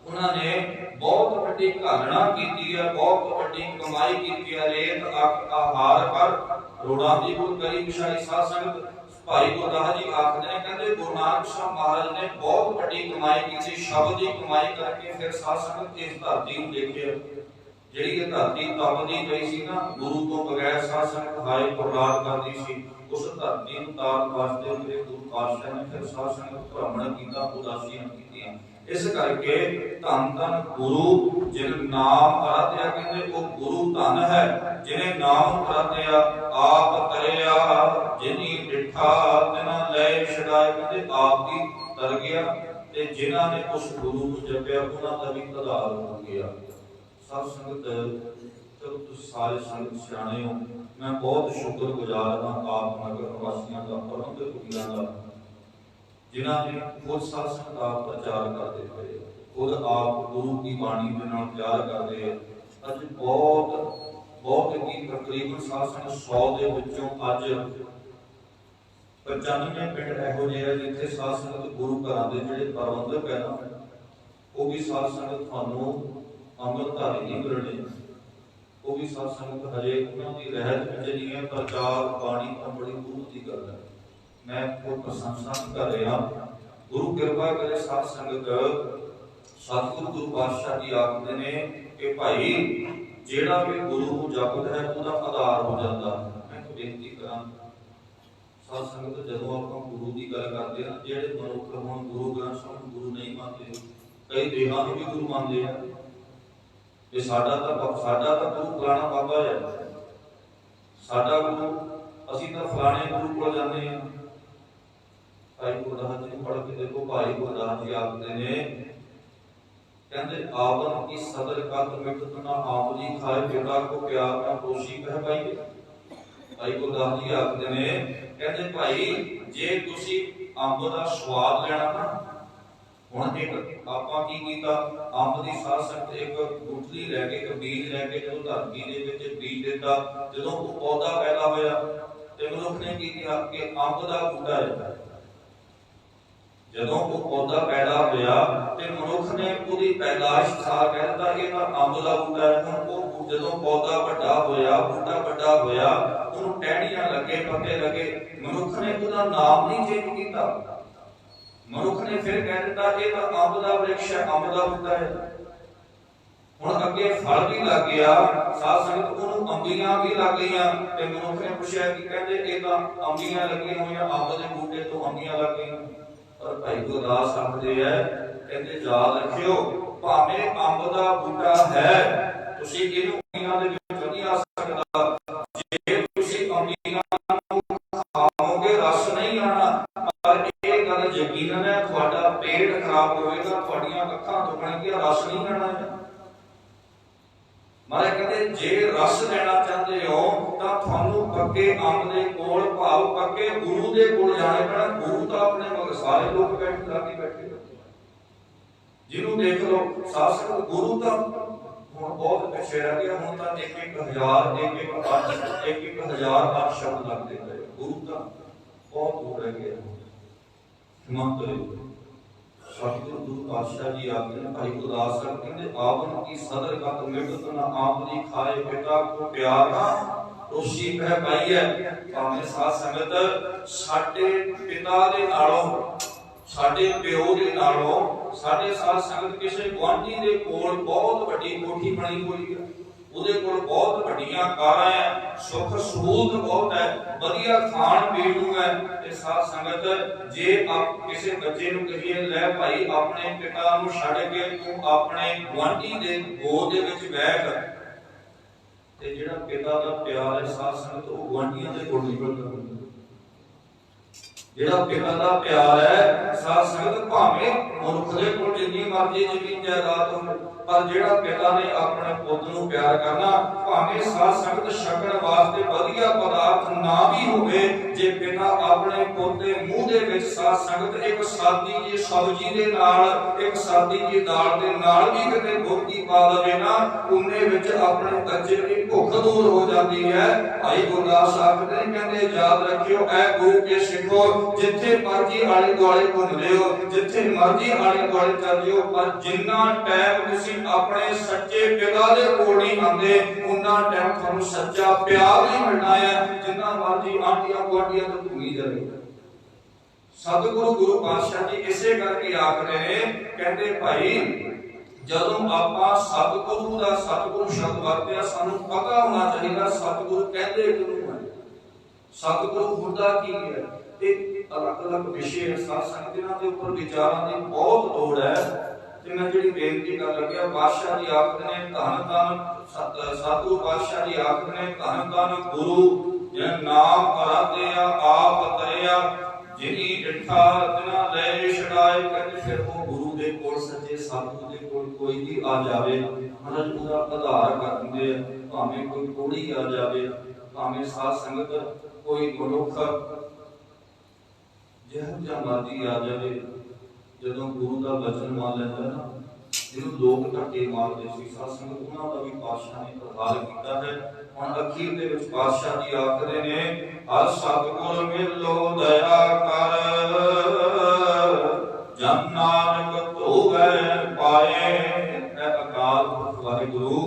ਉਹਨਾਂ ਨੇ ਬਹੁਤ ਵੱਡੀ ਘਾਲਣਾ ਕੀਤੀ ਹੈ, ਬਹੁਤ ਵੱਡੀ ਕਮਾਈ ਕੀਤੀ ਹੈ। ਰੇਤ ਆਹਾਰ ਕਰ ਰੋੜਾਂ ਦੀ ਗੁਰ ਕਰੀ ਵਿਸ਼ਾਈ। ਸਾਧ ਸੰਗਤ ਭਾਈ ਗੁਰਦਾਸ ਜੀ ਆਖਦੇ ਨੇ, ਕਹਿੰਦੇ ਗੁਰੂ ਨਾਨਕ ਸਾਹਿਬ ਮਹਾਰਾਜ ਨੇ ਬਹੁਤ ਵੱਡੀ ਕਮਾਈ ਕੀਤੀ, ਸ਼ਬਦ ਦੀ ਕਮਾਈ ਕਰਕੇ। ਫਿਰ ਸਾਧ ਸੰਗਤ ਇਸ ਧਰਤੀ ਨੂੰ ਦੇਖਿਆ, ਜਿਹੜੀ ਇਹ ਧਰਤੀ ਤਪਦੀ ਪਈ ਸੀ ਨਾ, ਗੁਰੂ ਤੋਂ ਬਗੈਰ ਸਾਧ ਸੰਗਤ ਹਾਏ ਪੁਰਾਰ ਕਰਦੀ ਸੀ। ਉਸ ਧਰਤੀ ਨੂੰ ਤਾਰਨ ਵਾਸਤੇ ਮੇਰੇ ਗੁਰੂ ਪਾਤਸ਼ਾਹ ਨੇ ਫਿਰ ਸਾਧ ਸੰਗਤ ਭ੍ਰਮਣ ਕੀਤਾ, ਉਦਾਸੀਆਂ ਕੀਤੀਆਂ। ਇਸ ਕਰਕੇ ਧੰਨ ਧੰਨ ਗੁਰੂ ਜਿਨ ਨਾਮ ਆਰਾਧਿਆ। ਕਹਿੰਦੇ ਉਹ ਗੁਰੂ ਧੰਨ ਹੈ ਜਿਹਨੇ ਨਾਮ ਆਰਾਧਿਆ। ਆਪ ਤਰਿਆ ਜਿਨੀ ਡਿਠਾ ਤਿਨਾ ਲੈ ਛਡਾਏ। ਕਹਿੰਦੇ ਆਪ ਹੀ ਤਰ ਗਿਆ ਤੇ ਜਿਨ੍ਹਾਂ ਨੇ ਉਸ ਗੁਰੂ ਨੂੰ ਜਪਿਆ ਉਹਨਾਂ ਦਾ ਵੀ ਆਧਾਰ ਹੋ ਗਿਆ। ਸਭ ਸੰਗਤ ਚਲੋ ਤੁਸੀਂ ਸਾਰੇ ਸੰਗਤ ਸਿਆਣੇ ਹੋ, ਮੈਂ ਬਹੁਤ ਸ਼ੁਕਰਗੁਜ਼ਾਰ ਹਾਂ ਆਪ ਨਗਰ ਵਾਸੀਆਂ ਦਾ, ਪ੍ਰਬੰਧਕ ਵੀਰਾਂ ਦਾ, ਜਿਨ੍ਹਾਂ ਨੇ ਖੁਦ ਸਾਧ ਸੰਗਤ ਦਾ ਪ੍ਰਚਾਰ ਕਰਦੇ ਹੋਏ, ਖੁਦ ਆਪ ਗੁਰੂ ਦੀ ਬਾਣੀ ਦੇ ਨਾਲ ਪਿਆਰ ਕਰਦੇ। ਅੱਜ ਬਹੁਤ ਹੀ ਤਕਰੀਬਨ ਸਾਧ ਸੰਗਤ 100 ਦੇ ਵਿੱਚੋਂ ਅੱਜ 95 ਪਿੰਡ ਇਹੋ ਜਿਹੇ ਆ ਜਿੱਥੇ ਸਾਧ ਸੰਗਤ ਗੁਰੂ ਘਰਾਂ ਦੇ ਜਿਹੜੇ ਪ੍ਰਬੰਧਕ ਹੈ ਨਾ, ਉਹ ਵੀ ਸਾਧ ਸੰਗਤ ਤੁਹਾਨੂੰ ਅੰਮ੍ਰਿਤਧਾਰੀ ਨਹੀਂ ਮਿਲਣੇ। ਉਹ ਵੀ ਸਾਧ ਸੰਗਤ ਹਜੇ ਉਹਨਾਂ ਦੀ ਰਹਿਤ ਵਿੱਚ ਨਹੀਂ ਹੈ। ਪ੍ਰਚਾਰ ਬਾਣੀ ਤਾਂ ਬੜੀ ਦੂਰ ਦੀ ਗੱਲ ਹੈ। ਮੈਂ ਕੋਈ ਪ੍ਰਸ਼ੰਸਾ ਕਰ ਰਿਹਾ। ਗੁਰੂ ਕਿਰਪਾ ਕਰੇ ਸਾਧ ਸੰਗਤ, ਸਤਿਗੁਰੂ ਗੁਰੂ ਪਾਤਸ਼ਾਹ ਜੀ ਆਖਦੇ ਨੇ ਕਿ ਭਾਈ ਜਿਹੜਾ ਵੀ ਗੁਰੂ ਨੂੰ ਜਪਦਾ ਹੈ ਉਹਦਾ ਆਧਾਰ ਹੋ ਜਾਂਦਾ। ਮੈਂ ਬੇਨਤੀ ਕਰਾਂ ਸਾਧ ਸੰਗਤ, ਜਦੋਂ ਆਪਾਂ ਗੁਰੂ ਦੀ ਗੱਲ ਕਰਦੇ ਹਾਂ, ਜਿਹੜੇ ਮਨੁੱਖ ਹੁਣ ਗੁਰੂ ਗ੍ਰੰਥ ਸਾਹਿਬ ਨੂੰ ਗੁਰੂ ਨਹੀਂ ਮੰਨਦੇ, ਕਈ ਦੇਹਾਂ ਨੂੰ ਵੀ ਗੁਰੂ ਮੰਨਦੇ ਆ। ਸਾਡਾ ਤਾਂ ਗੁਰੂ ਪੁਰਾਣਾ ਬਾਬਾ ਹੈ, ਸਾਡਾ ਗੁਰੂ, ਅਸੀਂ ਤਾਂ ਫਲਾਣੇ ਗੁਰੂ ਕੋਲ ਜਾਂਦੇ ਹਾਂ। ਭਾਈ ਗੁਰਦਾਸ ਜੀ ਨੂੰ ਪੜ੍ਹ ਕੇ ਦੇਖੋ, ਭਾਈ ਗੁਰਦਾਸ ਜੀ ਆਖਦੇ ਨੇ, ਕਹਿੰਦੇ ਆਵਨ ਕੀ ਸਦਰ ਕਤ ਮਿਟਤ ਨਾ ਆਪ ਜੀ ਖਾਏ, ਪਿਤਾ ਕੋ ਪਿਆਰ ਨਾ ਦੋਸ਼ੀ ਕਹਿ ਪਾਈਏ। ਭਾਈ ਗੁਰਦਾਸ ਜੀ ਆਖਦੇ ਨੇ, ਕਹਿੰਦੇ ਭਾਈ ਜੇ ਤੁਸੀਂ ਅੰਬ ਦਾ ਸਵਾਦ ਲੈਣਾ ਨਾ, ਹੁਣ ਇੱਕ ਆਪਾਂ ਕੀ ਕੀਤਾ, ਅੰਬ ਦੀ ਸਾਰ ਸੰਗਤ ਇੱਕ ਗੁਠਲੀ ਲੈ ਕੇ, ਇੱਕ ਬੀਜ ਲੈ ਕੇ ਜਦੋਂ ਧਰਤੀ ਦੇ ਵਿੱਚ ਬੀਜ ਦਿੱਤਾ, ਜਦੋਂ ਉਹ ਪੌਦਾ ਪੈਦਾ ਹੋਇਆ ਤੇ ਮਨੁੱਖ ਨੇ ਕੀ ਕਿਹਾ ਕਿ ਅੰਬ ਦਾ ਬੂਟਾ ਹੈ। ਜਦੋਂ ਉਹ ਪੌਦਾ ਪੈਦਾ ਹੋਇਆ ਤੇ ਮਨੁੱਖ ਨੇ ਉਹਦੀ ਪੈਦਾਇਸ਼ ਸਾਰ ਕਹਿ ਦਿੱਤਾ ਇਹ ਤਾਂ ਅੰਬ ਦਾ ਬੂਟਾ ਹੈ। ਹੁਣ ਉਹ ਜਦੋਂ ਪੌਦਾ ਵੱਡਾ ਹੋਇਆ, ਬੂਟਾ ਵੱਡਾ ਹੋਇਆ, ਉਹਨੂੰ ਟਹਿਣੀਆਂ ਲੱਗੇ, ਪੱਤੇ ਲੱਗੇ, ਮਨੁੱਖ ਨੇ ਉਹਦਾ ਨਾਮ ਨਹੀਂ ਚੇਂਜ ਕੀਤਾ। ਮਨੁੱਖ ਨੇ ਫਿਰ ਕਹਿ ਦਿੱਤਾ ਇਹ ਤਾਂ ਅੰਬ ਦਾ ਵ੍ਰਿਕਸ਼ ਹੈ, ਅੰਬ ਦਾ ਬੂਟਾ ਹੈ। ਹੁਣ ਅੱਗੇ ਫਲ ਵੀ ਲੱਗ ਗਿਆ, ਸਾਧ ਸੰਗਤ ਉਹਨੂੰ ਅੰਬੀਆਂ ਵੀ ਲੱਗ ਗਈਆਂ ਤੇ ਮਨੁੱਖ ਨੇ ਪੁੱਛਿਆ ਕਿ ਕਹਿੰਦੇ ਇਹ ਤਾਂ ਅੰਬੀਆਂ ਲੱਗੀਆਂ ਹੋਈਆਂ, ਅੰਬ ਦੇ ਬੂਟੇ ਤੋਂ ਅੰਬੀਆਂ ਲੱਗ ਗਈਆਂ। ਪਰ ਭਾਈ ਗੁਰਦਾਸ ਆਖਦੇ ਆ, ਕਹਿੰਦੇ ਯਾਦ ਰੱਖਿਓ, ਭਾਵੇਂ ਅੰਬ ਦਾ ਬੂਟਾ ਹੈ, ਤੁਸੀਂ ਇਹਨੂੰ ਅੰਬੀਆਂ ਦੇ ਵਿੱਚ ਨਹੀਂ ਆ ਸਕਦਾ। ਜੇ ਤੁਸੀਂ ਅੰਬੀਆਂ ਨੂੰ ਖਾਓਗੇ ਰਸ ਨਹੀਂ ਆਣਾ, ਪਰ ਇਹ ਗੱਲ ਯਕੀਨਨ ਹੈ ਤੁਹਾਡਾ ਪੇਟ ਖਰਾਬ ਹੋਵੇਗਾ, ਤੁਹਾਡੀਆਂ ਅੱਖਾਂ ਦੁਖਣਗੀਆਂ, ਰਸ ਨਹੀਂ ਆਣਾ। ਮਾਰੇ ਕਹਿੰਦੇ ਜੇ ਰਸ ਲੈਣਾ ਚਾਹੁੰਦੇ ਹੋ ਤਾਂ ਤੁਹਾਨੂੰ ਪੱਕੇ ਅੰਬ ਦੇ ਕੋਲ, ਭਾਵ ਪੱਕੇ ਗੁਰੂ ਦੇ ਕੋਲ ਜਾਣਾ ਪੈਣਾ। ਗੁਰੂ ਤਾਂ ਆਪਣੇ ਮਗਰ ਸਾਰੇ ਲੋਕ ਬੈਠੇ ਲਾਗੇ ਬੈਠੇ, ਜਿਹਨੂੰ ਦੇਖ ਲਓ ਸਾਸਕ ਗੁਰੂ ਤਾਂ ਹੁਣ ਬਹੁਤ ਪਿੱਛੇ ਰਹਿ ਗਿਆ। ਹੁਣ ਤਾਂ ਇੱਕ ਇੱਕ ਹਜ਼ਾਰ ਅੱਠ ਸ਼ਬਦ ਲੱਗਦੇ ਪਏ, ਗੁਰੂ ਤਾਂ ਬਹੁਤ ਹੋ ਰਹਿ ਗਿਆ। ਹਿੰਮਤ ਸਤਿਗੁਰੂ ਗੁਰੂ ਪਾਤਸ਼ਾਹ ਜੀ ਆਖਦੇ ਨੇ, ਭਾਈ ਗੁਰਦਾਸ ਸਾਹਿਬ ਕਹਿੰਦੇ ਆਵਨ ਕੀ ਸਦਰ ਕਤ ਮਿਟਤ ਨਾ ਆਪ ਜੀ ਖਾਏ, ਪਿਤਾ ਕੋ ਪਿਆਰ ਨਾ ਦੋਸ਼ੀ ਕਹਿ ਪਾਈਐ। ਭਾਵੇਂ ਸਾਧ ਸੰਗਤ ਸਾਡੇ ਪਿਤਾ ਦੇ ਨਾਲੋਂ, ਸਾਡੇ ਪਿਓ ਦੇ ਨਾਲੋਂ, ਸਾਡੇ ਸਾਧ ਸੰਗਤ ਕਿਸੇ ਗੁਆਂਢੀ ਦੇ ਕੋਲ ਬਹੁਤ ਵੱਡੀ ਕੋਠੀ ਬਣੀ ਹੋਈ ਹੈ, ਉਹਦੇ ਕੋਲ ਬਹੁਤ ਵੱਡੀਆਂ ਕਾਰਾਂ ਹੈ, ਸੁੱਖ ਸਹੂਲਤ ਬਹੁਤ ਹੈ, ਵਧੀਆ ਖਾਣ ਪੀਣ ਨੂੰ ਹੈ। ਤੇ ਸਾਧ ਸੰਗਤ ਜੇ ਆਪ ਕਿਸੇ ਬੱਚੇ ਨੂੰ ਕਹੀਏ ਲੈ ਭਾਈ ਆਪਣੇ ਪਿਤਾ ਨੂੰ ਛੱਡ ਕੇ ਤੂੰ ਆਪਣੇ ਗੁਆਂਢੀ ਦੇ ਗੋਦ ਦੇ ਵਿੱਚ ਬੈਠ, ਤੇ ਜਿਹੜਾ ਪਿਤਾ ਦਾ ਪਿਆਰ ਹੈ ਸਾਧ ਸੰਗਤ ਉਹ ਗੁਆਂਢੀਆਂ ਦੇ ਕੋਲ ਨਹੀਂ ਮਿਲਦਾ। ਜਿਹੜਾ ਪਿਤਾ ਦਾ ਪਿਆਰ ਹੈ ਸਾਧ ਸੰਗਤ ਭਾਵੇਂ ਮਨੁੱਖ ਦੇ ਕੋਲ ਜਿੰਨੀ ਮਰਜ਼ੀ ਜ਼ਮੀਨ ਜਾਇਦਾਦ ਹੋਵੇ, ਪਰ ਜਿਹੜਾ ਪਿਤਾ ਨੇ ਆਪਣੇ ਪੁੱਤ ਨੂੰ ਪਿਆਰ ਕਰਨਾ, ਭਾਵੇਂ ਸਾਧ ਸੰਗਤ ਛਕਣ ਵਾਸਤੇ ਵਧੀਆ ਪਦਾਰਥ ਨਾ ਵੀ ਹੋਵੇ, ਜੇ ਪਿਤਾ ਆਪਣੇ ਪੁੱਤ ਦੇ ਮੂੰਹ ਦੇ ਵਿੱਚ ਸਾਧ ਸੰਗਤ ਇੱਕ ਸਾਦੀ ਜਿਹੀ ਸਬਜ਼ੀ ਦੇ ਨਾਲ, ਇੱਕ ਸਾਦੀ ਜਿਹੀ ਦਾਲ ਦੇ ਨਾਲ ਵੀ ਕਿਤੇ ਗੋਤੀ ਪਾ ਦੇਵੇ ਨਾ, ਉਹਨੇ ਵਿੱਚ ਆਪਣੇ ਬੱਚੇ ਦੀ ਭੁੱਖ ਦੂਰ ਹੋ ਜਾਂਦੀ ਹੈ। ਭਾਈ ਗੁਰਦਾਸ ਆਖਦੇ ਨੇ, ਕਹਿੰਦੇ ਯਾਦ ਰੱਖਿਓ ਐ ਗੁਰੂ ਕੇ ਸਿੱਖੋ, ਜਿੱਥੇ ਮਰਜੀ ਆਲੇ ਦੁਆਲੇ ਘੁੰਮ ਲਿਓ, ਜਿੱਥੇ ਮਰਜੀ ਆਲੇ ਦੁਆਲੇ ਚੱਲ ਜਿਓ, ਪਰ ਜਿੰਨਾ ਟਾਈਮ ਤੁਸੀਂ ਆਪਣੇ ਸੱਚੇ ਪਿਤਾ ਦੇ ਕੋਲ ਨਹੀਂ ਆਉਂਦੇ, ਉਨਾ ਟਾਈਮ ਤੁਹਾਨੂੰ ਸੱਚਾ ਪਿਆਰ ਨਹੀਂ ਮਿਲਣਾ ਹੈ। ਜਿੰਨਾ ਮਰਜੀ ਆਂਟੀਆਂ ਗੁਆਂਢੀਆਂ ਤੋਂ ਘੁੰਮੀ ਜਾਵੇ। ਸਤਿਗੁਰੂ ਗੁਰੂ ਪਾਤਸ਼ਾਹ ਜੀ ਇਸੇ ਕਰਕੇ ਆਖਦੇ ਨੇ, ਕਹਿੰਦੇ ਭਾਈ ਜਦੋਂ ਆਪਾਂ ਸਤਿਗੁਰੂ ਦਾ ਸਤਿਗੁਰੂ ਸ਼ਬਦ ਵਰਤਿਆ, ਸਾਨੂੰ ਪਤਾ ਹੋਣਾ ਚਾਹੀਦਾ ਸਤਿਗੁਰੂ ਕਹਿੰਦੇ ਕਿਹਨੂੰ ਹੈ, ਸਤਿਗੁਰੂ ਹੁੰਦਾ ਕੀ ਹੈ। ਇਹ ਅਲੱਗ-ਅਲੱਗ ਵਿਸ਼ੇ ਹੈ, ਸਾਧ ਸੰਗਤ ਇਹਨਾਂ ਦੇ ਉੱਪਰ ਵਿਚਾਰਾਂ ਦੀ ਬਹੁਤ ਲੋੜ ਹੈ। ਤੇ ਮੈਂ ਜਿਹੜੀ ਬੇਨਤੀ ਕਰ ਲੱਗਿਆ, ਪਾਤਸ਼ਾਹ ਜੀ ਆਖਦੇ ਨੇ ਧੰਨ ਧੰਨ ਸਤਿਗੁਰੂ ਪਾਤਸ਼ਾਹ ਜੀ ਆਖਦੇ ਨੇ ਧੰਨ ਧੰਨ ਗੁਰੂ ਜਿਨ ਨਾਮ ਅਰਾਧਿਆ ਆਪ ਤਰਿਆ, ਜਿਨੀ ਡਿਠਾ ਤਿਨਾ ਲੈ ਛਡਾਏ। ਕਹਿੰਦੇ ਫਿਰ ਉਹ ਗੁਰੂ ਦੇ ਕੋਲ, ਸੱਚੇ ਸਤਿਗੁਰੂ ਦੇ ਕੋਲ ਕੋਈ ਵੀ ਆ ਜਾਵੇ, ਮਹਾਰਾਜ ਉਹਦਾ ਆਧਾਰ ਕਰ ਦਿੰਦੇ ਆ। ਭਾਵੇਂ ਕੋਈ ਕੋੜੀ ਆ ਜਾਵੇ, ਭਾਵੇਂ ਸਾਧ ਸੰਗਤ ਕੋਈ ਮਨੁੱਖ ਜਿਹੋ ਜਿਹਾ ਮਰਜ਼ੀ ਆ ਜਾਵੇ, ਜਦੋਂ ਗੁਰੂ ਦਾ ਬਚਨ ਮੰਨ ਲੈਂਦਾ ਨਾ, ਜਿਹਨੂੰ ਲੋਕ ਧੱਕੇ ਮਾਰਦੇ ਸੀ ਸਾਧ ਸੰਗਤ, ਉਹਨਾਂ ਦਾ ਵੀ ਪਾਤਸ਼ਾਹ ਨੇ ਪ੍ਰਹਾਰ ਕੀਤਾ ਹੈ। ਹੁਣ ਅਖੀਰ ਦੇ ਵਿੱਚ ਪਾਤਸ਼ਾਹ ਜੀ ਆਖਦੇ ਨੇ, ਹਰ ਸਤਿਗੁਰ ਮਿਲੋ ਦਇਆ ਕਰ, ਜਨ ਨਾਨਕ ਧੋਵੈ ਪਾਏ। ਐ ਅਕਾਲ ਪੁਰਖ ਵਾਹਿਗੁਰੂ,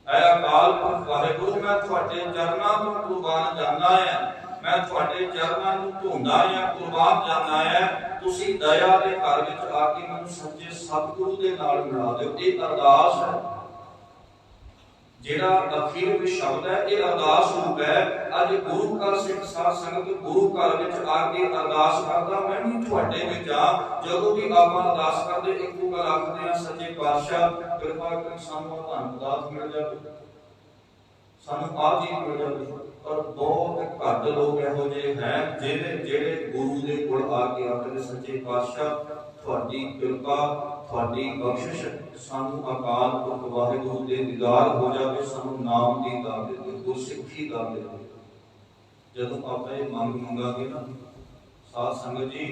ਐ ਅਕਾਲ ਪੁਰਖ ਵਾਹਿਗੁਰੂ, ਮੈਂ ਤੁਹਾਡੇ ਚਰਨਾਂ ਤੋਂ ਕੁਰਬਾਨ ਜਾਂਦਾ ਹਾਂ, ਮੈਂ ਤੁਹਾਡੇ ਚਰਨਾਂ ਨੂੰ ਧੋਂਦਾ ਹਾਂ, ਕੁਰਬਾਨ ਜਾਂਦਾ ਹਾਂ। ਤੁਸੀਂ ਦਇਆ ਦੇ ਘਰ ਵਿੱਚ ਆ ਕੇ ਮੈਨੂੰ ਸੱਚੇ ਸਤਿਗੁਰੂ ਦੇ ਨਾਲ ਮਿਲਾ ਦਿਓ। ਇਹ ਅਰਦਾਸ ਹੈ, ਜਿਹੜਾ ਅਖੀਰ ਵਿੱਚ ਸ਼ਬਦ ਹੈ, ਇਹ ਅਰਦਾਸ ਰੂਪ ਹੈ। ਅੱਜ ਗੁਰੂ ਘਰ ਸਿੱਖ ਸਾਧ ਸੰਗਤ ਗੁਰੂ ਘਰ ਵਿੱਚ ਆ ਕੇ ਅਰਦਾਸ ਕਰਦਾ, ਮੈਂ ਵੀ ਤੁਹਾਡੇ ਵਿੱਚ ਆ। ਜਦੋਂ ਵੀ ਆਪਾਂ ਅਰਦਾਸ ਕਰਦੇ ਇੱਕੋ ਗੱਲ ਆਖਦੇ ਆ, ਸੱਚੇ ਪਾਤਸ਼ਾਹ ਕਿਰਪਾ ਕਰਕੇ ਸਾਨੂੰ ਧੰਨ ਦਾਤ ਮਿਲ ਜਾਵੇ। ਸਾਨੂੰ ਆਹ ਚੀਜ਼ ਮਿਲ ਜਾਵੇ। ਪਰ ਬਹੁਤ ਘੱਟ ਲੋਕ ਇਹੋ ਜਿਹੇ ਹੈ ਜਿਹੜੇ ਗੁਰੂ ਦੇ ਕੋਲ ਆ ਕੇ ਆਖਦੇ ਸੱਚੇ ਪਾਤਸ਼ਾਹ ਤੁਹਾਡੀ ਕਿਰਪਾ ਤੁਹਾਡੀ ਬਖਸ਼ਿਸ਼ ਸਾਨੂੰ ਅਕਾਲ ਪੁਰਖ ਵਾਹਿਗੁਰੂ ਦੇ ਦੀਦਾਰ ਹੋ ਜਾਵੇ, ਸਾਨੂੰ ਨਾਮ ਦੀ ਦਾਤ ਦੇ ਦਿਓ, ਗੁਰਸਿੱਖੀ ਦਾ ਦੇ ਦਿਓ। ਜਦੋਂ ਆਪਾਂ ਇਹ ਮੰਗ ਮੰਗਾਂਗੇ ਨਾ ਸਾਧ ਸੰਗਤ ਜੀ,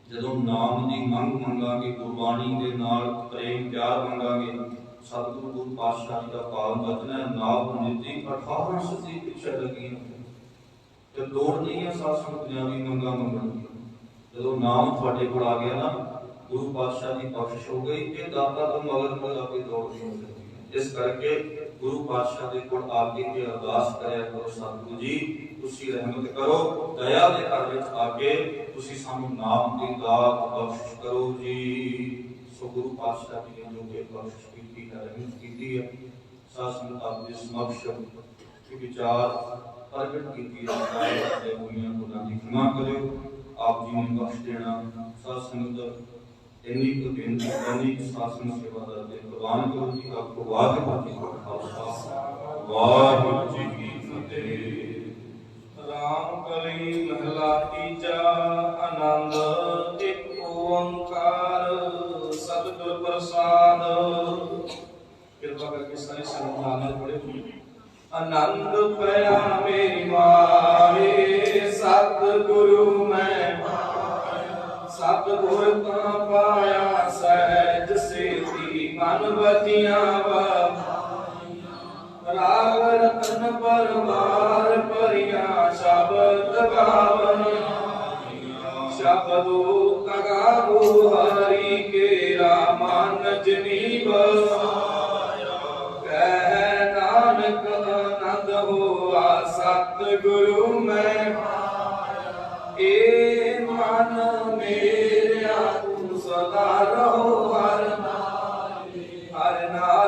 ਜਦੋਂ ਨਾਮ ਦੀ ਮੰਗ ਮੰਗਾਂਗੇ, ਗੁਰਬਾਣੀ ਦੇ ਨਾਲ ਪ੍ਰੇਮ ਪਿਆਰ ਮੰਗਾਂਗੇ, ਸਤਿਗੁਰੂ ਗੁਰੂ ਪਾਤਸ਼ਾਹ ਜੀ ਦਾ ਪਾਵਨ ਬਚਨ ਹੈ ਨਾਮ ਨਿਧੀ 18 ਸਦੀ ਪਿੱਛੇ ਲੱਗੀ ਤੇ ਲੋੜ ਨਹੀਂ ਹੈ ਸਾਧ ਸੰਗਤਾਂ ਦੀ ਮੰਗਾਂ ਮੰਗਣ ਦੀ। ਜਦੋਂ ਨਾਮ ਤੁਹਾਡੇ ਕੋਲ ਆ ਗਿਆ ਨਾ, ਗੁਰੂ ਪਾਤਸ਼ਾਹ ਦੀ ਬਖਸ਼ਿਸ਼ ਹੋ ਗਈ, ਇਹ ਦਾਤਾ ਤੋਂ ਮਗਰ ਆਪਣੀ ਦੌੜ ਨਹੀਂ ਹੋ ਸਕਦੀ। ਇਸ ਕਰਕੇ ਗੁਰੂ ਪਾਤਸ਼ਾਹ ਦੇ ਕੋਲ ਆ ਕੇ ਇਹ ਅਰਦਾਸ ਕਰਿਆ ਕਰੋ, ਸਤਿਗੁਰੂ ਜੀ ਤੁਸੀਂ ਰਹਿਮਤ ਕਰੋ, ਦਇਆ ਦੇ ਘਰ ਵਿੱਚ ਆ ਕੇ ਤੁਸੀਂ ਸਾਨੂੰ ਨਾਮ ਦੀ ਦਾਤ ਬਖਸ਼ਿਸ਼ ਕਰੋ ਜੀ। ਸੋ ਗੁਰੂ ਪਾਤਸ਼ਾਹ ਜੀ ਨੇ ਜੋ ਕਿ ਬਖਸ਼ਿਸ਼ ਕੀਤੀ ਹੈ, ਰਹਿਮਤ ਕੀਤੀ ਹੈ, ਸਾਧ ਸੰਗਤ ਆਪ ਦੇ ਸਮਕਸ਼ ਵਿਚਾਰ ਪ੍ਰਗਟ ਕੀਤੀ ਹੈ ਤੇ ਦੁਨੀਆ ਗੁਨਾਹ ਦੀ ਖਿਮਾ ਕਰਿਓ। ਆਪ ਜੀ ਨੇ ਬਖਸ਼ ਦੇਣਾ। ਸਾਧ ਸੰਗਤ ਇੰਨੀ ਕੁ ਬੇਨਤੀ ਕਰਨੀ ਕਿ ਸਾਧ ਸੰਗਤ ਸੇਵਾ ਦਾ ਦਿਲ ਪ੍ਰਵਾਨ ਕਰੋ ਜੀ। ਆਪਕੋ ਵਾਹਿਗੁਰੂ ਜੀ ਕਾ ਖਾਲਸਾ ਵਾਹਿਗੁਰੂ ਜੀ ਕੀ ਫਤਿਹ। ਰਾਮ ਕਲੀ ਮਹਲਾ ਤੀਜਾ। ਆਨੰਦ ਇੱਕ ਓੰਕਾਰ ਸਤਿਗੁਰ ਪ੍ਰਸਾਦ। ਕਿਰਪਾ ਕਰਕੇ ਸਾਰੇ ਸੰਗਤ ਨਾਲ ਪੜ੍ਹੋ। ਆਨੰਦ ਪਿਆ ਮੇਰੀ ਮਾਰੇ ਸਤਿਗੁਰੂ ਮੈਂ ਪਾਇਆ, ਸਤਿਗੁਰ ਤਾਂ ਪਾਇਆ ਸਹਿਜ ਸੇਤੀ ਮਨ ਬਚਿਆ ਵਖਾਈਆਂ। ਰਾਗ ਰਤਨ ਪਰਵਾਰ ਭਰੀਆਂ ਸ਼ਬਦ ਗਾਵਨ, ਸ਼ਬਦੋ ਤਗਾਵੋ ਹਰੀ ਕੇਰਾ ਮਨ ਜਨੀ ਬਸਾਇਆ। ਕਹਿ ਨਾਨਕ ਆਨੰਦ ਹੋਆ ਸਤਿਗੁਰੂ ਮੈਂ ਪਾਇਆ। ਏ ਮਨ ਮੇਰਿਆ ਤੂੰ ਸਦਾ ਰਹੋ ਹਰ ਨਾਮ, ਹਰ ਨਾਮ